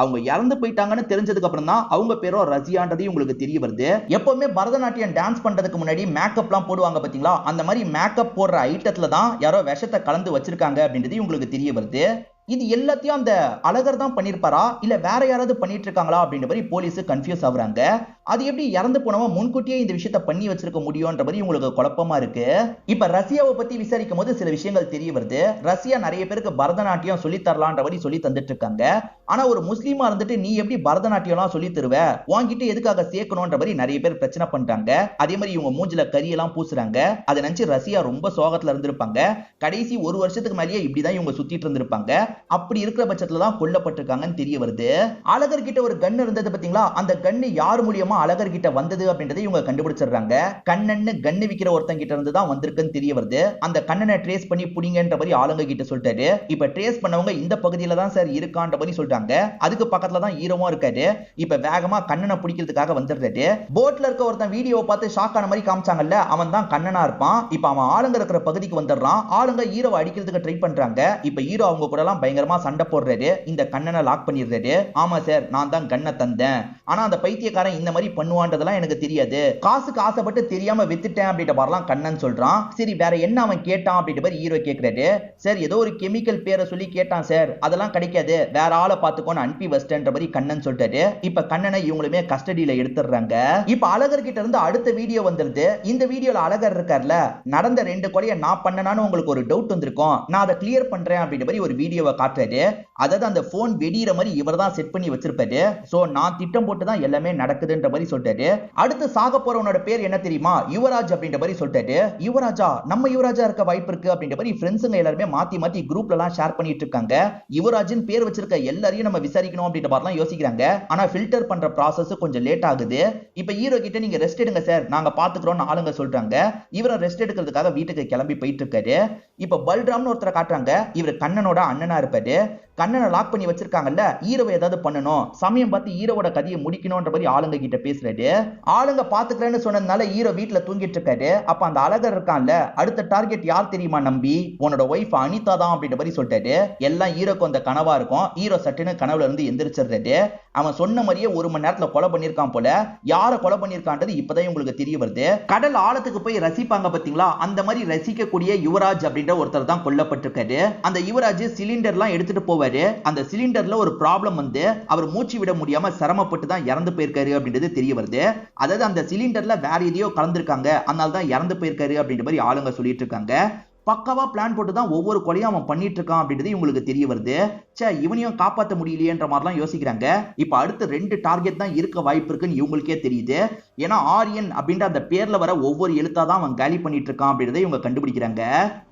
[SPEAKER 1] அவங்க இறந்து போயிட்டாங்கன்னு தெரிஞ்சதுக்கு அப்புறம் தான் அவங்க பேரும் ரசியான்றது உங்களுக்கு தெரிய வருது. எப்பவுமே பரதநாட்டியம் டான்ஸ் பண்றதுக்கு முன்னாடி மேக்கப் எல்லாம் போடுவாங்க பாத்தீங்களா, அந்த மாதிரி மேக்கப் போடுற ஐட்டத்துல தான் யாரோ விஷத்தை கலந்து வச்சிருக்காங்க அப்படின்றது உங்களுக்கு தெரிய வருது. இது எல்லாத்தையும் அந்த அழகர் தான் பண்ணிருப்பாரா இல்ல வேற யாராவது பண்ணிட்டு இருக்காங்களா அப்படின்ற மாதிரி போலீஸ் கன்ஃபியூஸ் ஆகுறாங்க. அது எப்படி இறந்து போனவன் முன்கூட்டியே இந்த விஷயத்த பண்ணி வச்சிருக்க முடியும்ன்ற மாதிரி உங்களுக்கு குழப்பமா இருக்கு. இப்ப ரஷ்யாவை பத்தி விசாரிக்கும் போது சில விஷயங்கள் தெரிய வருது. ரஷ்யா நிறைய பேருக்கு பரதநாட்டியம் சொல்லி தரலான்ற மாதிரி சொல்லி தந்துட்டு இருக்காங்க. ஆனா ஒரு முஸ்லீமா இருந்துட்டு நீ எப்படி பரதநாட்டியம் எல்லாம் சொல்லி தருவ, உன்கிட்ட எதுக்காக சேர்க்கணும்ன்ற மாதிரி நிறைய பேர் பிரச்சனை பண்றாங்க. அதே மாதிரி இவங்க மூஞ்சில கரியெல்லாம் பூசுறாங்க. அதை நினைச்சு ரஷ்யா ரொம்ப சோகத்துல இருந்திருப்பாங்க. கடைசி 1 வருஷத்துக்கு மேலேயே இப்படிதான் இவங்க சுத்திட்டு இருந்திருப்பாங்க. அப்படி இருக்கிற பட்சத்துல தான் கொல்லப்பட்டிருக்காங்கன்னு தெரிய வருது. அழகர் கிட்ட ஒரு கன் இருந்தது பாத்தீங்களா, அந்த கன்னு யார் மூலியமா அழகர் கிட்ட வந்தது அப்படின்றதை இவங்க கண்டுபிடிச்சிடுறாங்க. கண்ணன்னு கன்னு விக்கிற ஒருத்தன் கிட்ட இருந்து தான் வந்திருக்குன்னு தெரிய வருது. அந்த கண்ணனை ட்ரேஸ் பண்ணி புடிங்கன்ற மாதிரி ஆளுங்க கிட்ட சொல்லிட்டாரு. இப்ப ட்ரேஸ் பண்ணவங்க இந்த பகுதியில தான் சார் இருக்கான்ற மாதிரி சொல்றாங்க. அதுக்கு பக்கத்துல தான் ஹீரோவும் இருக்காரு. இப்ப வேகமா கண்ணனை பிடிக்கிறதுக்காக வந்துடுறாரு. போட்ல இருக்க ஒருத்தன் வீடியோவை பார்த்து ஷாக் ஆன மாதிரி காமிச்சாங்கல்ல, அவன் தான் கண்ணனா இருப்பான். இப்ப அவன் ஆளுங்க இருக்கிற பகுதிக்கு வந்துடுறான். ஆளுங்க ஹீரோவை அடிக்கிறதுக்கு ட்ரை பண்றாங்க. இப்ப ஹீரோ அவங்க கூட எல்லாம் பயங்கரமா சண்டை போடுறாரு. இந்த கண்ணனை லாக் பண்ணிடுறாரு. ஆமா சார், நான் தான் கண்ணை தந்தேன். ஆனா அந்த பைத்தியக்காரன் இந்த மாதிரி பண்ணுவான்றதெல்லாம் எனக்கு தெரியாது. காசுக்கு ஆசைப்பட்டு தெரியாம வித்துட்டேன் அப்படின்ற மாதிரிலாம் கண்ணன் சொல்றான். சரி, வேற என்ன அவன் கேட்டான் அப்படின்ற மாதிரி ஹீரோ கேக்குறாரு. சார், ஏதோ ஒரு கெமிக்கல் பேரை சொல்லி கேட்டான் சார். அதெல்லாம் கிடைக்காது, வேற ஆளை பார்த்துக்கோன்னு அனுப்பி வச்சிட்டேன்ற மாதிரி கண்ணன் சொல்லிட்டாரு. இப்ப கண்ணனை இவங்களுமே கஸ்டடியில எடுத்துடுறாங்க. இப்ப அழகர் கிட்ட இருந்து அடுத்த வீடியோ வந்துருது. இந்த வீடியோல அழகர் இருக்கார்ல, நடந்த 2 கொலையை நான் பண்ணனான்னு உங்களுக்கு ஒரு டவுட் வந்திருக்கும், நான் அதை கிளியர் பண்றேன் அப்படின்ற மாதிரி ஒரு வீடியோவை காட்டுறாரு. அதாவது அந்த போன் வெடிகிற மாதிரி இவர் தான் செட் பண்ணி வச்சிருப்பாரு. சோ நான் திட்டம் போட்டு தான் எல்லாமே நடக்குதுன்ற மாதிரி சொல்லிட்டாரு. அடுத்து சாக போறவனோட பேர் என்ன தெரியுமா? யுவராஜ் அப்படின்ற மாதிரி சொல்லிட்டாரு. யுவராஜா, நம்ம யுவராஜா இருக்க வாய்ப்பு இருக்கு அப்படின்ற மாதிரி ஃப்ரெண்ட்ஸுங்க எல்லாருமே மாத்தி மாத்தி குரூப்ல எல்லாம் ஷேர் பண்ணிட்டு இருக்காங்க. யுவராஜின் பேர் வச்சிருக்க எல்லாரையும் நம்ம விசாரிக்கணும் அப்படின்ற மாதிரிலாம் யோசிக்கிறாங்க. ஆனா ஃபில்டர் பண்ற ப்ராசஸ் கொஞ்சம் லேட் ஆகுது. இப்ப ஹீரோ கிட்ட நீங்க ரெஸ்ட் எடுங்க சார், நாங்க பாத்துக்கிறோம்னு ஆளுங்க சொல்றாங்க. இவரை ரெஸ்ட் எடுக்கிறதுக்காக வீட்டுக்கு கிளம்பி போயிட்டு இருக்காரு. இப்ப பல்ராம்னு ஒருத்தரை காட்டுறாங்க. இவர் கண்ணனோட அண்ணனா இருப்பாரு. கண்ணனை லாக் பண்ணி வச்சிருக்காங்கல்ல, ஹீரோவை ஏதாவது பண்ணணும், சமயம் பார்த்து ஹீரோவோட கதையை முடிக்கணும்ன்ற மாதிரி ஆளுங்க கிட்ட பேசுறாரு. ஆளுங்க பாத்துக்கிறேன்னு சொன்னதுனால ஹீரோ வீட்டுல தூங்கிட்டு இருக்காரு. அப்ப அந்த அழகர் இருக்கான்ல, அடுத்த டார்கெட் யார் தெரியுமா நம்பி? உன்னோட ஒய்ஃப் அனிதா தான் அப்படின்ற மாதிரி சொல்லிட்டாரு. எல்லாம் ஹீரோக்கு அந்த கனவா இருக்கும். ஹீரோ சட்டுன்னு கனவுல இருந்து எந்திரிச்சிடுறாரு. அவன் சொன்ன மாதிரியே 1 மணி நேரத்துல கொலை பண்ணிருக்கான் போல. யார கொலை பண்ணிருக்கான்றது இப்பதான் உங்களுக்கு தெரிய வருது. கடல் ஆழத்துக்கு போய் ரசிப்பாங்க பாத்தீங்களா, அந்த மாதிரி ரசிக்கக்கூடிய யுவராஜ் அப்படின்ற ஒருத்தர் தான் கொல்லப்பட்டிருக்காரு. அந்த யுவராஜ் சிலிண்டர்லாம் எடுத்துட்டு போவாரு. அந்த சிலிண்டர்ல ஒரு ப்ராப்ளம் வந்து அவர் மூச்சு விட முடியாம சிரமப்பட்டு தான் இறந்து போயிருக்காரு அப்படின்றது தெரிய வருது. அதாவது அந்த சிலிண்டர்ல வேற எதையோ கலந்துருக்காங்க, அதனால தான் இறந்து போயிருக்காரு அப்படின்ற மாதிரி ஆளுங்க சொல்லிட்டு இருக்காங்க. பக்காவா பிளான் போட்டு தான் ஒவ்வொரு கொலையும் அவன் பண்ணிட்டு இருக்கான் அப்படின்றது உங்களுக்கு தெரிய வருது. சே, இவனையும் காப்பாற்ற முடியலையேன்ற மாதிரிலாம் யோசிக்கிறாங்க. இப்ப அடுத்து 2 டார்கெட் தான் இருக்க வாய்ப்பு இருக்குன்னு இவங்களுக்கே தெரியுது. ஏன்னா ஆரியன் அப்படின்ற அந்த பேர்ல வர ஒவ்வொரு எழுத்தா தான் அவன் காலி பண்ணிட்டு இருக்கான் அப்படின்றத இவங்க கண்டுபிடிக்கிறாங்க.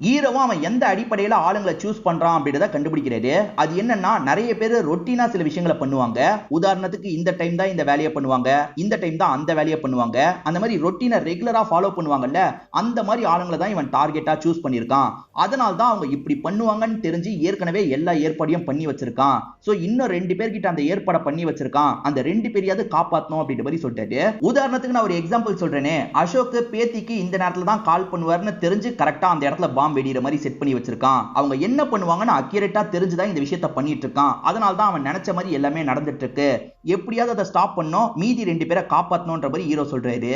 [SPEAKER 1] ஹீரோவும் அவன் எந்த அடிப்படையில ஆளுங்களை சூஸ் பண்றான் அப்படின்றத கண்டுபிடிக்கிறாரு. அது என்னன்னா, நிறைய பேர் ரொட்டீனா சில விஷயங்களை பண்ணுவாங்க. உதாரணத்துக்கு இந்த டைம் தான் இந்த வேலையை பண்ணுவாங்க, இந்த டைம் தான் அந்த வேலையை பண்ணுவாங்க. அந்த மாதிரி ரொட்டீனை ரெகுலரா ஃபாலோ பண்ணுவாங்கல்ல, அந்த மாதிரி ஆளுங்களை தான் இவன் டார்கெட்டா சூஸ் பண்ணிருக்கான். அதனால தான் அவங்க இப்படி பண்ணுவாங்கன்னு தெரிஞ்சு ஏற்கனவே எல்லா ஏற்பாடையும் பண்ணி வச்சிருக்கான். சோ இன்னும் 2 பேர்கிட்ட அந்த ஏற்பாடை பண்ணி வச்சிருக்கான். அந்த 2 பேரையாவது காப்பாத்தணும் அப்படின்ற மாதிரி சொல்லிட்டாரு. உதாரணத்துக்கு நான் ஒரு எக்ஸாம்பிள் சொல்றேனே, அசோக் பேத்திக்கு இந்த நேரத்துல தான் கால் பண்ணுவார்னு தெரிஞ்சு கரெக்டா அந்த இடத்துல பாம்பு வெடிக்கிற மாதிரி செட் பண்ணி வச்சிருக்கான். அவங்க என்ன பண்ணுவாங்கன்னு அக்யூரேட்டா தெரிஞ்சுதான் இந்த விஷயத்தை பண்ணிட்டு இருக்கான். அதனால தான் அவன் நினைச்ச மாதிரி எல்லாமே நடந்துட்டு இருக்கு. எப்படியாவது அதை ஸ்டாப் பண்ணணும், மீதி 2 பேரை காப்பாத்தணும்ன்ற மாதிரி ஹீரோ சொல்றாரு.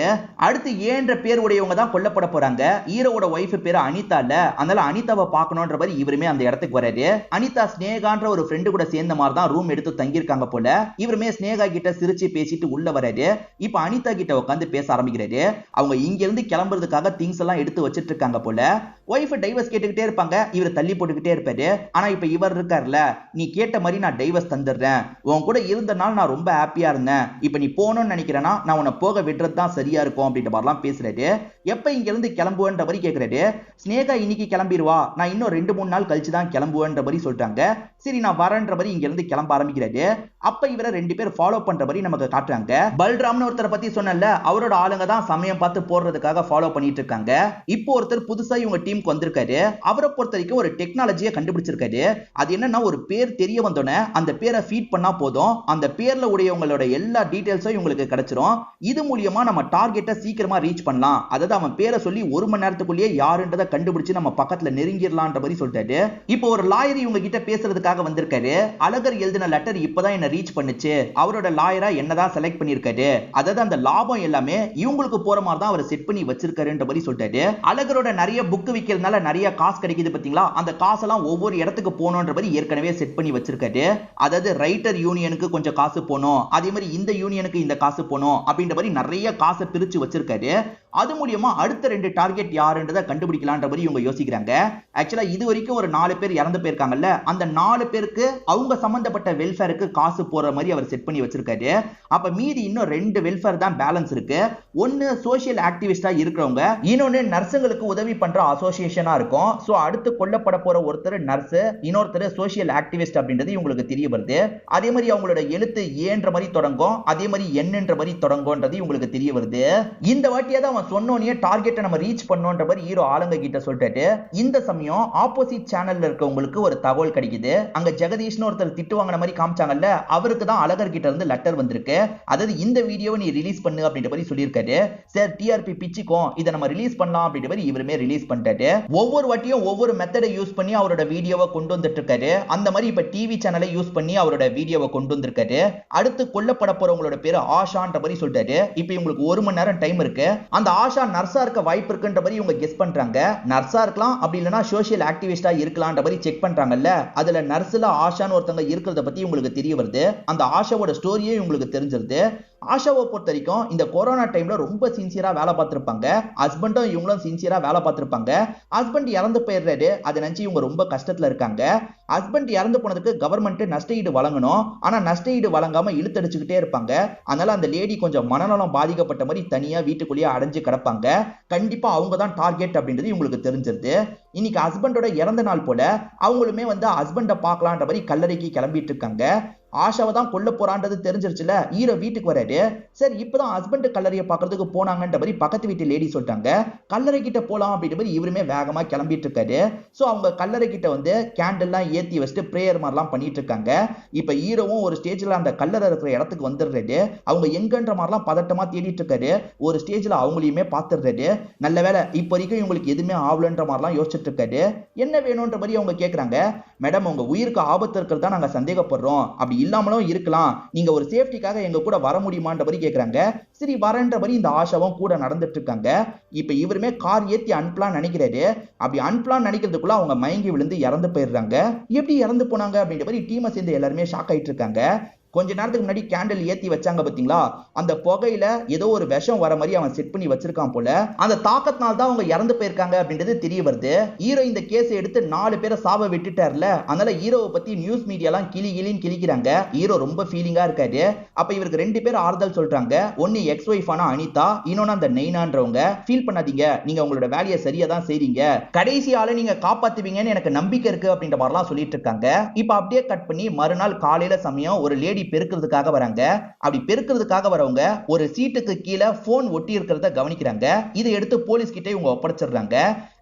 [SPEAKER 1] அடுத்து ஏன்ற பேர் உடையவங்க தான் கொல்லப்பட போறாங்க. ஹீரோவோட ஒய்ஃப் பேரு அனிதா இல்ல, அதனால அனிதாவை பார்க்கணும்ன்ற மாதிரி இவருமே அந்த இடத்துக்கு வராரு. அனிதா ஸ்னேகான்ற ஒரு ஃப்ரெண்டு கூட சேர்ந்த மாதிரி தான் ரூம் எடுத்து தங்கி இருக்காங்க போல. இவருமே ஸ்னேகா கிட்ட சிரிச்சு பேசிட்டு உள்ள வராரு. இப்ப அனிதா கிட்ட உட்காந்து பேச ஆரம்பிக்கிறாரு. அவங்க இங்க இருந்து கிளம்புறதுக்காக திங்ஸ் எல்லாம் எடுத்து வச்சிட்டு இருக்காங்க போல. ஒய்ஃப் டைவர்ஸ் கேட்டுக்கிட்டே இருப்பாங்க, இவர் தள்ளி போட்டுக்கிட்டே இருப்பாரு. ஆனா இப்ப இவர் இருக்கார்ல, நீ கேட்ட மாதிரி நான் டைவர்ஸ் தந்துடுறேன், உன் கூட இருந்த நாள் நான் ரொம்ப ஹாப்பியா இருந்தேன், இப்ப நீ போகணும்னு நினைக்கிறேன்னா நான் உன்னை போக விடுறது தான் சரியா இருக்கும் அப்படின்ற மாதிரிலாம் பேசுறாரு. எப்ப இங்க இருந்து கிளம்புவேன்ற மாதிரி கேட்கிறாரு. ஸ்னேகா இன்னைக்கு கிளம்பிடுவா, நான் இன்னும் 2-3 நாள் கழிச்சு தான் கிளம்புவேன்ற மாதிரி சொல்றாங்க. சரி, நான் வரேன்ற மாதிரி இங்க இருந்து கிளம்ப ஆரம்பிக்கிறாரு. அப்ப இவரை 2 பேர் ஃபாலோ பண்ற மாதிரி நமக்கு காட்டுறாங்க. பல்ராம்னு ஒருத்தரை பத்தி சொன்னல, அவரோட ஆளுங்க தான் சமயம் பார்த்து போடுறதுக்காக ஃபாலோ பண்ணிட்டு இருக்காங்க. இப்போ ஒருத்தர் புதுசா இவங்க டீமுக்கு வந்திருக்காரு. அவரை பொறுத்த வரைக்கும் ஒரு டெக்னாலஜியை கண்டுபிடிச்சிருக்காரு. அது என்னன்னா, ஒரு பேர் தெரிய வந்தோடனே அந்த பேரை ஃபீட் பண்ணா போதும், அந்த பேர்ல உடையவங்களோட எல்லா டீடைல்ஸும் இவங்களுக்கு கிடைச்சிரும். இது மூலியமா நம்ம டார்கெட்டை சீக்கிரமா ரீச் பண்ணலாம். அதாவது அவன் பேரை சொல்லி 1 மணி நேரத்துக்குள்ளேயே யாருன்றதை கண்டுபிடிச்சு நம்ம பக்கத்துல நெருங்கிடலான்ற மாதிரி சொல்லிட்டாரு. இப்போ ஒரு லாயர் இவங்க கிட்ட பேசுறதுக்காக வந்திருக்காரு. அழகர் எழுதின லெட்டர் இப்பதான் என்ன ரீச் பண்ணுச்சு, அவரோட லாயரா என்னதான் செலக்ட் பண்ணிருக்காரு, அதாவது அந்த லாபம் எல்லாமே இவங்களுக்கு போற மாதிரி தான் அவர் செட் பண்ணி வச்சிருக்காருன்ற மாதிரி சொல்லிட்டாரு. அழகரோட நிறைய புக் விக்கிறதுனால நிறைய காசு கிடைக்குது பாத்தீங்களா, அந்த காசெல்லாம் ஒவ்வொரு இடத்துக்கு போகணும்ன்ற மாதிரி ஏற்கனவே செட் பண்ணி வச்சிருக்காரு. அதாவது ரைட்டர் யூனியனுக்கு கொஞ்சம் காசு போகணும், அதே மாதிரி இந்த யூனியனுக்கு இந்த காசு போகணும் அப்படின்ற மாதிரி நிறைய காசை பிரிச்சு வச்சிருக்காரு. அது மூலியமா அடுத்த 2 டார்கெட் யாருன்றதை கண்டுபிடிக்கலான்ற மாதிரி இவங்க யோசிக்கிறாங்க. ஆக்சுவலா இது வரைக்கும் ஒரு 4 பேர் இறந்து போயிருக்காங்கல்ல, அந்த 4 பேருக்கு அவங்க சம்பந்தப்பட்ட வெல்ஃபேருக்கு காசு போற மாதிரி அவர் செட் பண்ணி வச்சிருக்காரு. அப்ப மீதி இன்னும் 2 வெல்ஃபேர் தான் பேலன்ஸ் இருக்கு. ஒன்னு சோசியல் ஆக்டிவிஸ்டா இருக்கிறவங்க, இன்னொன்னு நர்ஸுங்களுக்கு உதவி பண்ற அசோசியேஷனா இருக்கும். சோ அடுத்து கொல்லப்பட போற ஒருத்தர் நர்ஸ், இன்னொருத்தர் சோசியல் ஆக்டிவிஸ்ட் அப்படின்றது இவங்களுக்கு தெரிய வருது. அதே மாதிரி அவங்களோட எழுத்து ஏன்ற மாதிரி தொடங்கும், அதே மாதிரி என்னன்ற மாதிரி தொடங்கும்ன்றது இவங்களுக்கு தெரிய வருது. இந்த வாட்டியாவது அவன் சொன்னோனே டார்கெட்டை நம்ம ரீச் பண்ணோன்ற மாதிரி ஹீரோ ஆளுங்க கிட்ட சொல்லிட்டு, இந்த சமயம் ஆப்போசிட் சேனல்ல இருக்கவங்களுக்கு ஒரு தகவல் கிடைக்குது. அங்க அங்க ஜெகதீஷ்னு ஒருத்தர் திட்டு வாங்கின மாதிரி காமிச்சாங்கல்ல, அவருக்கு தான் அழகர் கிட்ட இருந்து லெட்டர் வந்திருக்கு. அதாவது இந்த வீடியோவை நீ ரிலீஸ் பண்ணு அப்படின்ற மாதிரி சொல்லியிருக்காரு. சார் டிஆர்பி பிச்சுக்கும், இதை நம்ம ரிலீஸ் பண்ணலாம் அப்படின்ற மாதிரி இவருமே ரிலீஸ் பண்ணிட்டாரு. ஒவ்வொரு வாட்டியும் ஒவ்வொரு மெத்தடை யூஸ் பண்ணி அவரோட வீடியோவை கொண்டு வந்துட்டு இருக்காரு. அந்த மாதிரி இப்ப டிவி சேனலை யூஸ் பண்ணி அவரோட வீடியோவை கொண்டு வந்திருக்காரு. அடுத்து கொல்லப்பட போறவங்களோட பேரு ஆஷான்ற மாதிரி சொல்லிட்டாரு. இப்ப இவங்களுக்கு 1 மணி நேரம் டைம் இருக்கு. அந்த ஆஷா நர்ஸா இருக்க வாய்ப்பு இருக்குன்ற மாதிரி இவங்க கெஸ் பண்றாங்க. நர்ஸா இருக்கலாம், அப்படி இல்லனா சோஷியல் ஆக்டிவிஸ்டா இருக்கலாம்ன்ற மாதிரி செக் பண்றாங்கல்ல. அதுல நர்ஸ்ல ஆஷான்னு ஒருத்தங்க இருக்கிறத பத்தி உங்களுக்கு தெரிய வருது. அந்த ஆஷாவோட ஸ்டோரியே உங்களுக்கு தெரிஞ்சிருது. ஆஷாவை பொறுத்த வரைக்கும் இந்த கொரோனா டைம்ல ரொம்ப சின்சியரா வேலை பார்த்திருப்பாங்க. ஹஸ்பண்டும் இவங்களும் சின்சியரா வேலை பார்த்திருப்பாங்க. ஹஸ்பண்ட் இறந்து போயிடுறாரு. அதை நினைச்சு இவங்க ரொம்ப கஷ்டத்துல இருக்காங்க. ஹஸ்பண்ட் இறந்து போனதுக்கு கவர்மெண்ட் நஷ்டஈடு வழங்கணும். ஆனா நஷ்டஈடு வழங்காம இழுத்தடிச்சுக்கிட்டே இருப்பாங்க. அதனால அந்த லேடி கொஞ்சம் மனநலம் பாதிக்கப்பட்ட மாதிரி தனியா வீட்டுக்குள்ளேயே அடைஞ்சு கிடப்பாங்க. கண்டிப்பா அவங்க தான் டார்கெட் அப்படின்றது இவங்களுக்கு தெரிஞ்சிருது. இன்னைக்கு ஹஸ்பண்டோட இறந்த நாள் போல அவங்களுமே வந்து ஹஸ்பண்டை பார்க்கலான்ற மாதிரி கல்லறைக்கு கிளம்பிட்டு இருக்காங்க. ஆஷாவை தான் கொல்ல போறான்றது தெரிஞ்சிருச்சுல. ஹீரோ வீட்டுக்கு வராரு. சரி இப்பதான் ஹஸ்பண்ட் கல்லறையை பார்க்கறதுக்கு போனாங்கன்ற மாதிரி பக்கத்து வீட்டு லேடி சொல்லிட்டாங்க. கல்லறை கிட்ட போலாம் அப்படின்ற மாதிரி இவருமே வேகமா கிளம்பிட்டு இருக்காரு. சோ அவங்க கல்லறை கிட்ட வந்து கேண்டில் எல்லாம் ஏத்தி வச்சுட்டு பிரேயர் மாதிரிலாம் பண்ணிட்டு இருக்காங்க. இப்ப ஹீரோவும் ஒரு ஸ்டேஜ்ல அந்த கல்லறை இருக்கிற இடத்துக்கு வந்துடுறாரு. அவங்க எங்கன்ற மாதிரிலாம் பதட்டமா தேடிட்டு இருக்காரு. ஒரு ஸ்டேஜ்ல அவங்களையுமே பாத்துடுறாரு. நல்ல வேலை இப்ப வரைக்கும் இவங்களுக்கு எதுவுமே ஆகலன்ற மாதிரிலாம் யோசிச்சுட்டு இருக்காரு. என்ன வேணும்ன்ற மாதிரி அவங்க கேக்குறாங்க. மேடம் உங்க உயிருக்கு ஆபத்து இருக்கிறதா நாங்க சந்தேகப்படுறோம். அப்படி இல்லாமலும் இருக்கலாம். நீங்க ஒரு சேஃப்டிக்காக எங்க கூட வர முடியுமான்ற மாதிரி கேக்குறாங்க. சரி வரன்ற மாதிரி இந்த ஆஷாவும் கூட நடந்துட்டு இருக்காங்க. இப்ப இவருமே கார் ஏத்தி அன்பிளான் நினைக்கிறாரு. அப்படி அன்பிளான் நினைக்கிறதுக்குள்ள அவங்க மயங்கி விழுந்து இறந்து போயிடுறாங்க. எப்படி இறந்து போனாங்க அப்படின்ற மாதிரி டீமை சேர்ந்து எல்லாருமே ஷாக் ஆயிட்டு இருக்காங்க. கொஞ்ச நேரத்துக்கு முன்னாடி கேண்டில் ஏத்தி வச்சாங்க பாத்தீங்களா, அந்த புகையில ஏதோ ஒரு விஷம் வர மாதிரி அவன் செட் பண்ணி வச்சிருக்கான் போல. அந்த தாக்கத்தினால தான் அவங்க இறந்து போயிருக்காங்க அப்படின்றது தெரிய வருது. ஹீரோ இந்த கேஸ் எடுத்து 4 பேரை சாவ விட்டுட்டார்ல. அதனால ஹீரோவை பத்தி நியூஸ் மீடியா எல்லாம் கிளின்னு கிளிக்கிறாங்க. ஹீரோ ரொம்ப ஃபீலிங்கா இருக்காரு. அப்ப இவருக்கு 2 பேர் ஆறுதல் சொல்றாங்க. ஒன்னு எக்ஸ் ஒய்ஃபான அனிதா, இன்னொன்னு அந்த நெய்னான்றவங்க. ஃபீல் பண்ணாதீங்க, நீங்க உங்களோட வேலையை சரியா தான் செய்றீங்க. கடைசி ஆளை நீங்க காப்பாத்துவீங்கன்னு எனக்கு நம்பிக்கை இருக்கு அப்படின்ற மாதிரிலாம் சொல்லிட்டு இருக்காங்க. இப்ப அப்படியே கட் பண்ணி மறுநாள் காலையில சமயம் ஒரு லேடி பெருக்கிறதுக்காக வராங்க. அப்படி பெருக்கிறதுக்காக வரவங்க ஒரு சீட்டுக்கு கீழே போன் ஒட்டி இருக்கிறத கவனிக்கிறாங்க. இதை எடுத்து போலீஸ் கிட்ட இவங்க ஒப்படைச்சிடுறாங்க.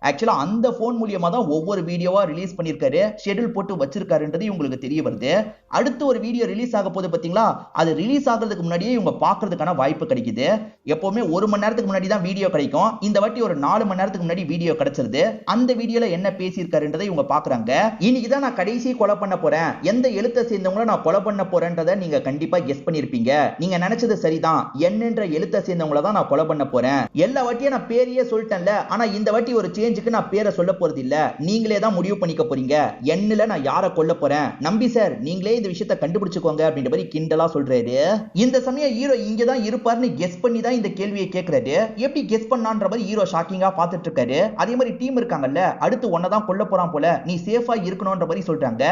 [SPEAKER 1] ஆக்சுவலா அந்த போன் மூலியமா தான் ஒவ்வொரு வீடியோவா ரிலீஸ் பண்ணிருக்காரு, ஷெட்யூல் போட்டு வச்சிருக்காருன்றது இவங்களுக்கு தெரிய வருது. அடுத்து ஒரு வீடியோ ரிலீஸ் ஆக போது பாத்தீங்களா, அது ரிலீஸ் ஆகிறதுக்கு முன்னாடியே இவங்க பாக்குறதுக்கான வாய்ப்பு கிடைக்குது. எப்பவுமே 1 மணி நேரத்துக்கு முன்னாடி தான் வீடியோ கிடைக்கும். இந்த வாட்டி ஒரு 4 மணி நேரத்துக்கு முன்னாடி வீடியோ கிடைச்சிருது. அந்த வீடியோல என்ன பேசியிருக்காருன்றதை இவங்க பாக்குறாங்க. இன்னைக்கு தான் நான் கடைசி கொலை பண்ண போறேன், எந்த எழுத்தை சேர்ந்தவங்கள நான் கொலை பண்ண போறேன்றதை நீங்க கண்டிப்பா கெஸ் பண்ணிருப்பீங்க. நீங்க நினைச்சது சரிதான், என்னன்ற எழுத்தை சேர்ந்தவங்கள தான் நான் கொலை பண்ண போறேன். எல்லா வாட்டியும் நான் பேரையே சொல்லிட்டேன்ல, ஆனா இந்த வாட்டி ஒரு சேஞ்சுக்கு நான் பேரை சொல்ல போறது இல்ல, நீங்களே தான் முடிவு பண்ணிக்க போறீங்க. என்னல நான் யாரை கொல்ல போறேன், நம்பி சார் நீங்களே இந்த விஷயத்தை கண்டுபிடிச்சுக்கோங்க அப்படின்ற மாதிரி கிண்டலா சொல்றாரு. இந்த சமயம் ஹீரோ இங்க தான் இருப்பாருன்னு கெஸ் பண்ணி தான் இந்த கேள்வியை கேட்கிறாரு. எப்படி கெஸ் பண்ணான்ற மாதிரி ஹீரோ ஷாக்கிங்கா பார்த்துட்டு இருக்காரு. அதே மாதிரி டீம் இருக்காங்கல்ல, அடுத்து ஒன்னதான் கொல்ல போறான் போல, நீ சேஃபா இருக்கணும்ன்ற மாதிரி சொல்றாங்க.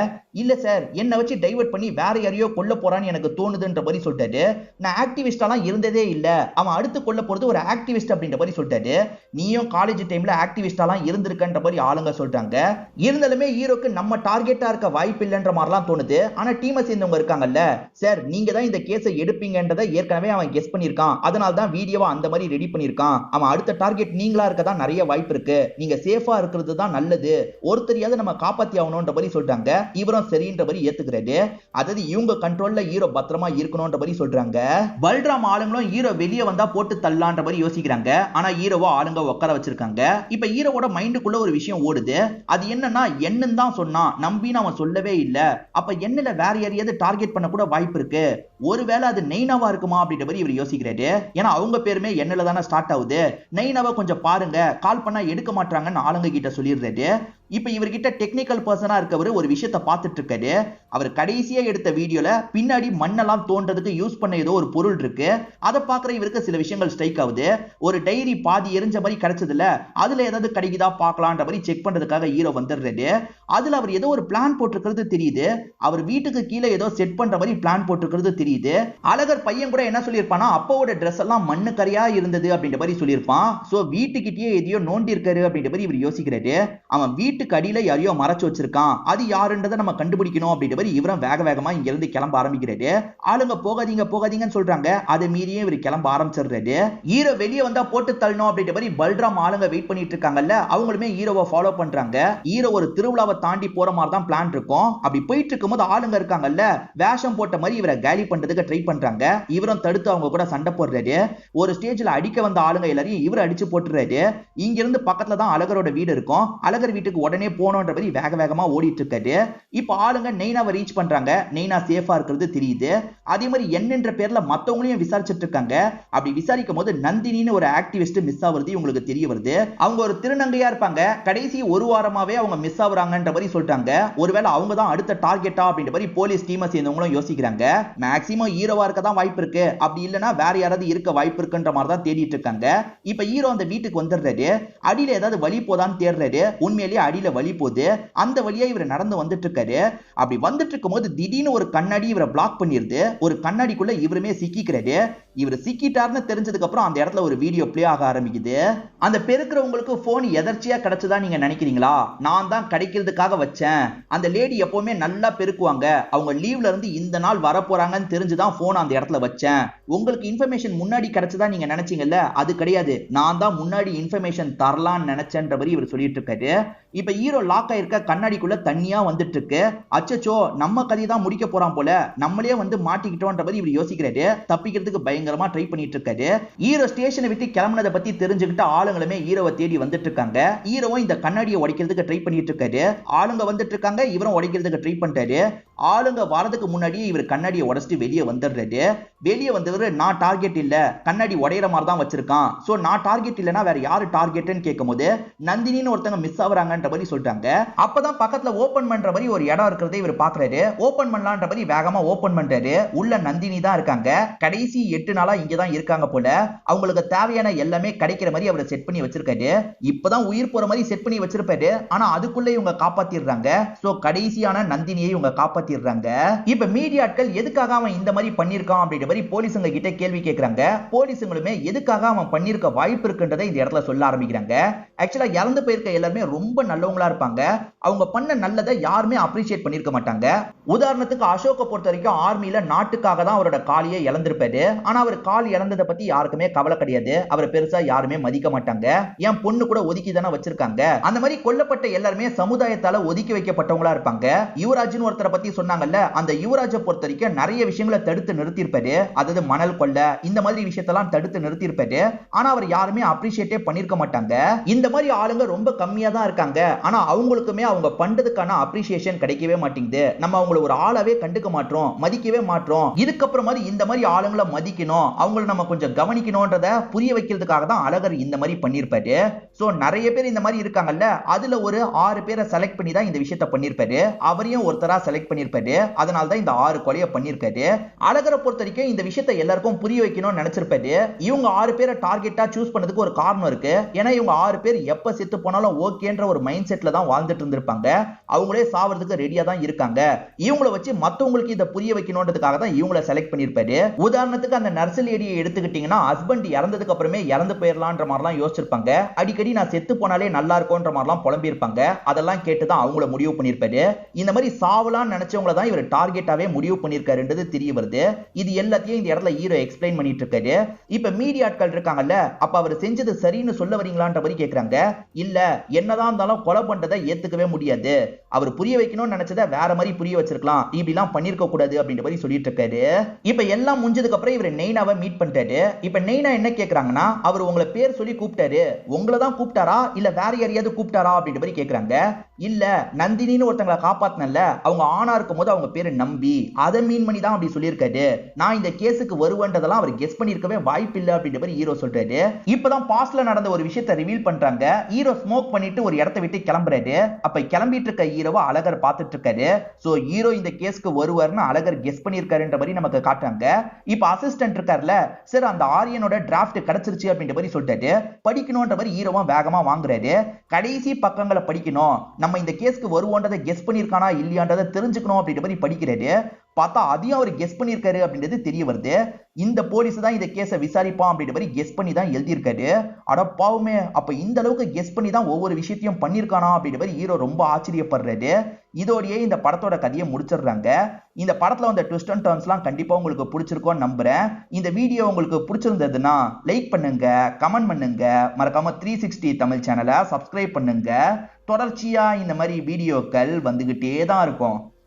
[SPEAKER 1] இல்ல சார், என்ன வச்சு டைவர்ட் பண்ணி வேற யாரையோ கொல்ல போறான்னு எனக்கு தோணுதுன்ற மாதிரி சொல்லிட்டாரு. நான் ஆக்டிவிஸ்டாலாம் இருந்ததே இல்ல, அவன் அடுத்து கொல்ல போறது ஒரு ஆக்டிவிஸ்ட் அப்படின்ற மாதிரி சொல்லிட்டாரு. நீயும் காலேஜ் டைம்ல ஆக்டிவிஸ்டாலாம் இருந்திருக்கன்ற மாதிரி ஆளுங்க சொல்றாங்க. இருந்தாலுமே ஹீரோக்கு நம்ம டார்கெட்டா இருக்க வாய்ப்பு இல்லைன்ற மாதிரிலாம் தோணுது. ஆனா டீமை சேர்ந்தவங்க இருக்காங்கல்ல, சார் நீங்க தான் இந்த கேஸை எடுப்பீங்கன்றதை ஏற்கனவே அவன் கெஸ் பண்ணிருக்கான், அதனால தான் வீடியோவை அந்த மாதிரி ரெடி பண்ணிருக்கான். அவன் அடுத்த டார்கெட் நீங்களா இருக்க தான் நிறைய வாய்ப்பு இருக்கு, நீங்க சேஃபா இருக்கிறது தான் நல்லது, ஒருத்தரையாவது நம்ம காப்பாத்தி ஆகணும்ன்ற மாதிரி சொல்றாங்க. இவரும் சரின்ற மாதிரி ஏத்துக்கிறாரு. அதாவது இவங்க கண்ட்ரோல்ல ஹீரோ பத்திரமா இருக்கணும்ன்ற மாதிரி சொல்றாங்க. பல்ராம் ஆளுங்களும் ஹீரோ வெளியே வந்தா போட்டு தள்ளலான்ற மாதிரி யோசிக்கிறாங்க. ஆனா ஹீரோவா ஆளுங்க உட்கார வச்சிருக்காங்க. இப்ப ஹீரோவோட மைண்டுக்குள்ள ஒரு விஷயம் ஓடுது. அது என்னன்னா, என்னன்னு தான் சொன்னான், நம்பின்னு அவன் சொல்லவே இல்ல. அப்ப என்னல வேற யாரையாவது டார்கெட் பண்ண கூட வாய்ப்பு இருக்கு, ஒருவேளை அது நெய்னாவா இருக்குமா அப்படின்ற மாதிரி இவர் யோசிக்கிறாரு. ஏன்னா அவங்க பேருமே என்னல தானே ஸ்டார்ட் ஆகுது. நெய்னாவை கொஞ்சம் பாருங்க, கால் பண்ணா எடுக்க மாட்டாங்கன்னு ஆளுங்க கிட்ட சொல்லிடுறாரு. இப்ப இவர்கிட்ட டெக்னிக்கல் பர்சனா இருக்கவர் ஒரு விஷயத்தை பார்த்துட்டு இருக்காரு. அவர் கடைசியா எடுத்த வீடியோல பின்னாடி மண்ணெல்லாம் தோன்றதுக்கு யூஸ் பண்ண ஏதோ ஒரு பொருள் இருக்கு. அதை பார்க்குற இவருக்கு சில விஷயங்கள் ஸ்ட்ரைக் ஆகுது. ஒரு டைரி பாதி எரிஞ்ச மாதிரி கிடைச்சதுல, அதுல ஏதாவது கிடைக்குதா பார்க்கலான்ற மாதிரி செக் பண்றதுக்காக ஹீரோ வந்துடுறாரு. அதுல அவர் ஏதோ ஒரு பிளான் போட்டிருக்கிறது தெரியுது. அவர் வீட்டுக்கு கீழே ஏதோ செட் பண்ற மாதிரி பிளான் போட்டிருக்கிறது தெரியுது. அழகர் பையன் கூட என்ன சொல்லியிருப்பானா, அப்பாவோட ட்ரெஸ் எல்லாம் மண்ணு கரையா இருந்தது அப்படின்ற மாதிரி சொல்லியிருப்பான். சோ வீட்டுக்கிட்டே எதையோ நோண்டி இருக்காரு அப்படின்ற மாதிரி இவர் யோசிக்கிறாரு. அவன் வீட்டுக்கு அடியில யாரையோ மறைச்சு வச்சிருக்கான், அது யாருன்றதை நம்ம கண்டுபிடிக்கணும் அப்படின்ற மாதிரி இவரும் வேக வேகமா இங்க இருந்து கிளம்ப ஆரம்பிச்சு ஆரம்பிக்கிறாரு. ஆளுங்க போகாதீங்க போகாதீங்கன்னு சொல்றாங்க. அதை மீறியே இவர் கிளம்ப ஆரம்பிச்சிடுறாரு. ஹீரோ வெளியே வந்தா போட்டு தள்ளணும் அப்படின்ற மாதிரி பல்ராம் ஆளுங்க வெயிட் பண்ணிட்டு இருக்காங்கல்ல, அவங்களுமே ஹீரோவை ஃபாலோ பண்றாங்க. ஹீரோ ஒரு திருவிழாவை தாண்டி போற மாதிரி தான் பிளான் இருக்கும். அப்படி போயிட்டு இருக்கும்போது ஆளுங்க இருக்காங்கல்ல, வேஷம் போட்ட மாதிரி இவரை கேலி பண்றதுக்கு ட்ரை பண்றாங்க. இவரும் தடுத்து அவங்க கூட சண்டை போடுறாரு. ஒரு ஸ்டேஜ்ல அடிக்க வந்த ஆளுங்க எல்லாரையும் இவர் அடிச்சு போட்டுறாரு. இங்க இருந்து பக்கத்துல தான் அழகரோட வீடு இருக்கும். அழகர் வீட்டுக்கு உடனே போனோன்ற மாதிரி வேக வேகமா ஓடிட்டு இருக்காரு. இப்ப ஆளுங்க நெய்னாவை ரீச் பண்றாங்க. நெய்னா சேஃபா இருக்கிறது தெரியுது. அதே மாதிரி என்னன்ற பேர்ல மத்தவங்களையும் விசாரிச்சுட்டு இருக்காங்க. அப்படி விசாரிக்கும் போது நந்தினின்னு ஒரு ஆக்டிவிஸ்ட் மிஸ் ஆகுறது உங்களுக்கு தெரிய வருது. அவங்க ஒரு திருநங்கையா இருப்பாங்க. கடைசி ஒரு வாரமாவே அவங்க மிஸ் ஆகுறாங்கன்ற மாதிரி சொல்லிட்டாங்க. ஒருவேளை அவங்க தான் அடுத்த டார்கெட்டா அப்படின்ற மாதிரி போலீஸ் டீமை சேர்ந்தவங்களும் யோசிக்கிறாங்க. மேக்ஸிமம் ஹீரோவா இருக்க தான் வாய்ப்பு இருக்கு. அப்படி இல்லனா வேற யாராவது இருக்க வாய்ப்பு இருக்குன்ற மாதிரி தான் தேடிட்டு இருக்காங்க. இப்ப ஹீரோ அந்த வீட்டுக்கு வந்துடுறாரு. அடியில ஏதாவது வழி போதான்னு தேடுறாரு. உண்மையிலேயே அடியில வழி போகுது. அந்த வழியா இவர் நடந்து வந்துட்டு இருக்காரு. அப்படி வந்துட்டு இருக்கும்போது திடீர்னு ஒரு கண்ணாடி இவரை பிளாக் பண்ணிருது. ஒரு கண்ணாடிக்குள்ள இவருமே சிக்கிக்கிறாரு. இவர் சிக்கிட்டார்னு தெரிஞ்சதுக்கு அப்புறம் அந்த இடத்துல ஒரு வீடியோ பிளே ஆக ஆரம்பிக்குது. அந்த பெருக்கிறவங்களுக்கு போன் எதர்ச்சியா கிடைச்சதா நீங்க நினைக்கிறீங்களா? நான் தான் கிடைக்கிறதுக்காக வச்சேன். அந்த லேடி எப்பவுமே நல்லா பெருக்குவாங்க. அவங்க லீவ்ல இருந்து இந்த நாள் வர போறாங்கன்னு தெரிஞ்சுதான் போன் அந்த இடத்துல வச்சேன். உங்களுக்கு இன்ஃபர்மேஷன் முன்னாடி கிடைச்சதா நீங்க நினைச்சீங்கல்ல, அது கிடையாது. நான் தான் முன்னாடி இன்ஃபர்மேஷன் தரலான்னு நினைச்சேன்ற மாதிரி இவர் சொல்லிட்டு இருக்காரு. இப்ப ஹீரோ லாக் ஆயிருக்க கண்ணாடிக்குள்ள தண்ணியா வந்துட்டு இருக்கு. அச்சச்சோ, நம்ம கதையை தான் முடிக்க போறான் போல, நம்மளே வந்து மாட்டிக்கிட்டோன்ற மாதிரி இவர் யோசிக்கிறாரு. தப்பிக்கிறதுக்கு பயங்கரமா ட்ரை பண்ணிட்டு இருக்காரு. ஹீரோ ஸ்டேஷனை விட்டு கிளம்பினதை பத்தி தெரிஞ்சுக்கிட்டு ஆளுங்களுமே ஹீரோவை தேடி வந்துட்டு இருக்காங்க. ஹீரோவும் இந்த கண்ணாடியை உடைக்கிறதுக்கு ட்ரை பண்ணிட்டு இருக்காரு. ஆளுங்க வந்துட்டு இருக்காங்க, இவரும் உடைக்கிறதுக்கு ட்ரை பண்றாரு. ஆளுங்க வரதுக்கு முன்னாடியே இவர் கண்ணாடியை உடைச்சிட்டு வெளியே வந்துடுறாரு. வெளியே வந்தவர் நான் டார்கெட் இல்ல, கண்ணாடி உடையிற மாதிரி தான் வச்சிருக்கான். சோ நான் டார்கெட் இல்லனா வேற யாரு டார்கெட்னு கேட்கும்போது நந்தினின்னு ஒருத்தங்க மிஸ் ஆகுறாங்கன்ற மாதிரி சொல்றாங்க. அப்பதான் பக்கத்துல ஓபன் பண்ற மாதிரி ஒரு இடம் இருக்கிறதை இவர் பாக்குறாரு. ஓபன் பண்ணலான்ற மாதிரி வேகமா ஓபன் பண்றாரு. உள்ள நந்தினி தான் இருக்காங்க. கடைசி 8 நாளா இங்க தான் இருக்காங்க போல. அவங்களுக்கு தேவையான எல்லாமே கிடைக்கிற மாதிரி அவரை செட் பண்ணி வச்சிருக்காரு. இப்பதான் உயிர் போற மாதிரி செட் பண்ணி வச்சிருப்பாரு. ஆனா அதுக்குள்ள இவங்க காப்பாத்திடுறாங்க. சோ கடைசியான நந்தினியை இவங்க காப்பாத்திடுறாங்க. இப்ப மீடியாட்கள் எதுக்காக அவன் இந்த மாதிரி பண்ணிருக்கான் அப்படின்ற மாதிரி போலீஸுங்க கிட்ட கேள்வி கேட்கறாங்க. போலீஸுங்களுமே எதுக்காக அவன் பண்ணிருக்க வாய்ப்பு இருக்குன்றதை இந்த இடத்துல சொல்ல ஆரம்பிக்கிறாங்க. ஆக்சுவலா இறந்து போயிருக்க எல்லாருமே ரொம்ப நல்லவங்களா இருப்பாங்க. அவங்க பண்ண நல்லதை யாருமே அப்ரிஷியேட் பண்ணிருக்க மாட்டாங்க. உதாரணத்துக்கு அசோக பொறுத்த வரைக்கும் ஆர்மியில நாட்டுக்காக தான் அவரோட காலியை இழந்திருப்பாரு. ஆனா அவர் கால் இழந்ததை பத்தி யாருக்குமே கவலை கிடையாது. அவரை பெருசா யாருமே மதிக்க மாட்டாங்க. என் பொண்ணு கூட ஒதுக்கி தானே வச்சிருக்காங்க. அந்த மாதிரி கொல்லப்பட்ட எல்லாருமே சமுதாயத்தால ஒதுக்கி வைக்கப்பட்டவங்களா இருப்பாங்க. யுவராஜ்னு ஒருத்தரை பத்தி சொன்னாங்கல்ல, அந்த யுவராஜை பொறுத்த வரைக்கும் நிறைய விஷயங்களை தடுத்து நிறுத்தியிருப்பாரு. அதாவது மணல் கொள்ள இந்த மாதிரி விஷயத்தெல்லாம் தடுத்து நிறுத்தியிருப்பாரு. ஆனா அவர் யாருமே அப்ரிஷியேட்டே பண்ணிருக்க மாட்டாங்க. இந்த மாதிரி ஆளுங்க ரொம்ப கம்மியா தான் இருக்காங்க. ஆனா அவங்களுக்குமே அவங்க பண்றதுக்கான அப்ரிஷியேஷன் கிடைக்கவே மாட்டேங்குது. நம்ம அவங்கள ஒரு ஆளாவே கண்டுக்க மாட்டோம், மதிக்கவே மாட்டோம். இதுக்கப்புறம் மாதிரி இந்த மாதிரி ஆளுங்களை மதிக்கணும், அவங்கள நம்ம கொஞ்சம் கவனிக்கணும்ன்றத புரிய வைக்கிறதுக்காக தான் அழகர் இந்த மாதிரி பண்ணிருப்பாரு. சோ நிறைய பேர் இந்த மாதிரி இருக்காங்கல்ல, அதுல ஒரு 6 பேரை செலக்ட் பண்ணி தான் இந்த விஷயத்தை பண்ணிருப்பாரு. அவரையும் ஒருத்தரா செலக்ட் பண்ணிருப்பாரு. அதனால தான் இந்த 6 கொலையை பண்ணிருக்காரு. அழகரை பொறுத்த வரைக்கும் இந்த விஷயத்தை எல்லாருக்கும் புரிய வைக்கணும்னு நினைச்சிருப்பாரு. இவங்க 6 பேரை டார்கெட்டா சூஸ் பண்ணதுக்கு ஒரு காரணம் இருக்கு. ஏன்னா இவங்க 6 பேர் எப்ப செத்து போனாலும் ஓகேன்ற ஒரு மைண்ட் செட்ல தான் வாழ்ந்துட்டு இருந்திருப்பாங்க. அவங்களே சாவறதுக்கு ரெடியா தான் இருக்காங்க. இவங்கள வச்சு மத்தவங்களுக்கு இதை புரிய வைக்கணும்ன்றதுக்காக தான் இவங்கள செலக்ட் பண்ணிருப்பாரு. உதாரணத்துக்கு அந்த நர்சல் ஏரியை எடுத்துக்கிட்டீங்கன்னா, ஹஸ்பண்ட் இறந்ததுக்கு அப்புறமே இறந்து போயிடலான்ற மாதிரிலாம் யோசிச்சிருப்பாங்க. அடிக்கடி நான் செத்து போனாலே நல்லா இருக்கும்ன்ற மாதிரிலாம் புலம்பி இருப்பாங்க. அதெல்லாம் கேட்டு தான் அவங்கள முடிவு பண்ணிருப்பாரு. இந்த மாதிரி சாவலான்னு நினைச்சவங்கள தான் இவர் டார்கெட்டாவே முடிவு பண்ணிருக்காருன்றது தெரிய வருது. இது எல்லாத்தையும் இந்த இடத்துல ஹீரோ எக்ஸ்பிளைன் பண்ணிட்டு இருக்காரு. இப்ப மீடியாட்கள் இருக்காங்கல்ல, அப்ப அவர் செஞ்சது சரின்னு சொல்ல வரீங்களான்ற மாதிரி கேக்குறாங்க. இல்ல, என்னதான் இருந்தாலும் கொலை பண்றதை ஏத்துக்கவே முடியாது. அவர் புரிய வைக்கணும்னு நினைச்சதை வேற மாதிரி புரிய வச்சிருக்கலாம். இப்படிலாம் பண்ணிருக்க கூடாது அப்படின்ற மாதிரி சொல்லிட்டு இருக்காரு. இப்ப எல்லாம் முடிஞ்சதுக்கு அப்புறம் இவர் நெய்னாவை மீட் பண்ணிட்டாரு. இப்ப நெய்னா என்ன கேக்குறாங்கன்னா, அவர் உங்களை பேர் சொல்லி கூப்பிட்டாரு, உங்களை தான் கூப்பிட்டாரா இல்ல வேற யாரையாவது கூப்பிட்டாரா அப்படின்ற மாதிரி கேக்குறாங்க. இல்ல, நந்தினின்னு ஒருத்தங்களை காப்பாத்தினல, அவங்க ஆணா இருக்கும் போது அவங்க பேரு நம்பி, அதை மீன் பண்ணி தான் அப்படி சொல்லியிருக்காரு. நான் இந்த கேஸுக்கு வருவேன்றதெல்லாம் அவர் கெஸ் பண்ணிருக்கவே வாய்ப்பு இல்ல அப்படின்ற மாதிரி ஹீரோ சொல்றாரு. இப்பதான் பாஸ்ட்ல நடந்த ஒரு விஷயத்தை ரிவீல் பண்றாங்க. ஹீரோ ஸ்மோக் பண்ணிட்டு ஒரு இடத்தை விட்டு கிளம்புறாரு. அப்ப கிளம்பிட்டு இருக்க ஹீரோவை அழகர் பார்த்துட்டு இருக்காரு. சோ ஹீரோ இந்த கேஸ்க்கு வருவார்னு அழகர் கெஸ் பண்ணிருக்காருன்ற மாதிரி நமக்கு காட்டுறாங்க. இப்ப அசிஸ்டன்ட் இருக்கார்ல, சார் அந்த ஆரியனோட டிராஃப்ட் கிடைச்சிருச்சு அப்படின்ற மாதிரி சொல்லிட்டாரு. படிக்கணும்ன்ற மாதிரி ஹீரோவும் வேகமா வாங்குறாரு. கடைசி பக்கங்களை படிக்கணும், நம்ம இந்த கேஸ்க்கு வருவோன்றதை கெஸ் பண்ணிருக்கானா இல்லையான்றதை தெரிஞ்சுக்கணும் அப்படின்ற மாதிரி படிக்கிறாரு. பார்த்தா அதையும் அவர் கெஸ் பண்ணிருக்காரு அப்படின்றது தெரிய வருது. இந்த போலீஸ் தான் இந்த கேஸை விசாரிப்பான் அப்படின்ற மாதிரி கெஸ் பண்ணி தான் எழுதியிருக்காரு. அட பாவமே, அப்ப இந்த அளவுக்கு கெஸ் பண்ணி தான் ஒவ்வொரு விஷயத்தையும் பண்ணிருக்கானா அப்படின்ற மாதிரி ஹீரோ ரொம்ப ஆச்சரியப்படுறாரு. இதோடயே இந்த படத்தோட கதையை முடிச்சிடுறாங்க. இந்த படத்துல வந்த ட்விஸ்ட் அண்ட் டர்ன்ஸ்லாம் கண்டிப்பா உங்களுக்கு பிடிச்சிருக்கும்னு நம்புறேன். இந்த வீடியோ உங்களுக்கு பிடிச்சிருந்ததுன்னா லைக் பண்ணுங்க, கமெண்ட் பண்ணுங்க, மறக்காம 360 தமிழ் சேனலை சப்ஸ்கிரைப் பண்ணுங்க. தொடர்ச்சியா இந்த மாதிரி வீடியோக்கள் வந்துகிட்டே தான் இருக்கும்.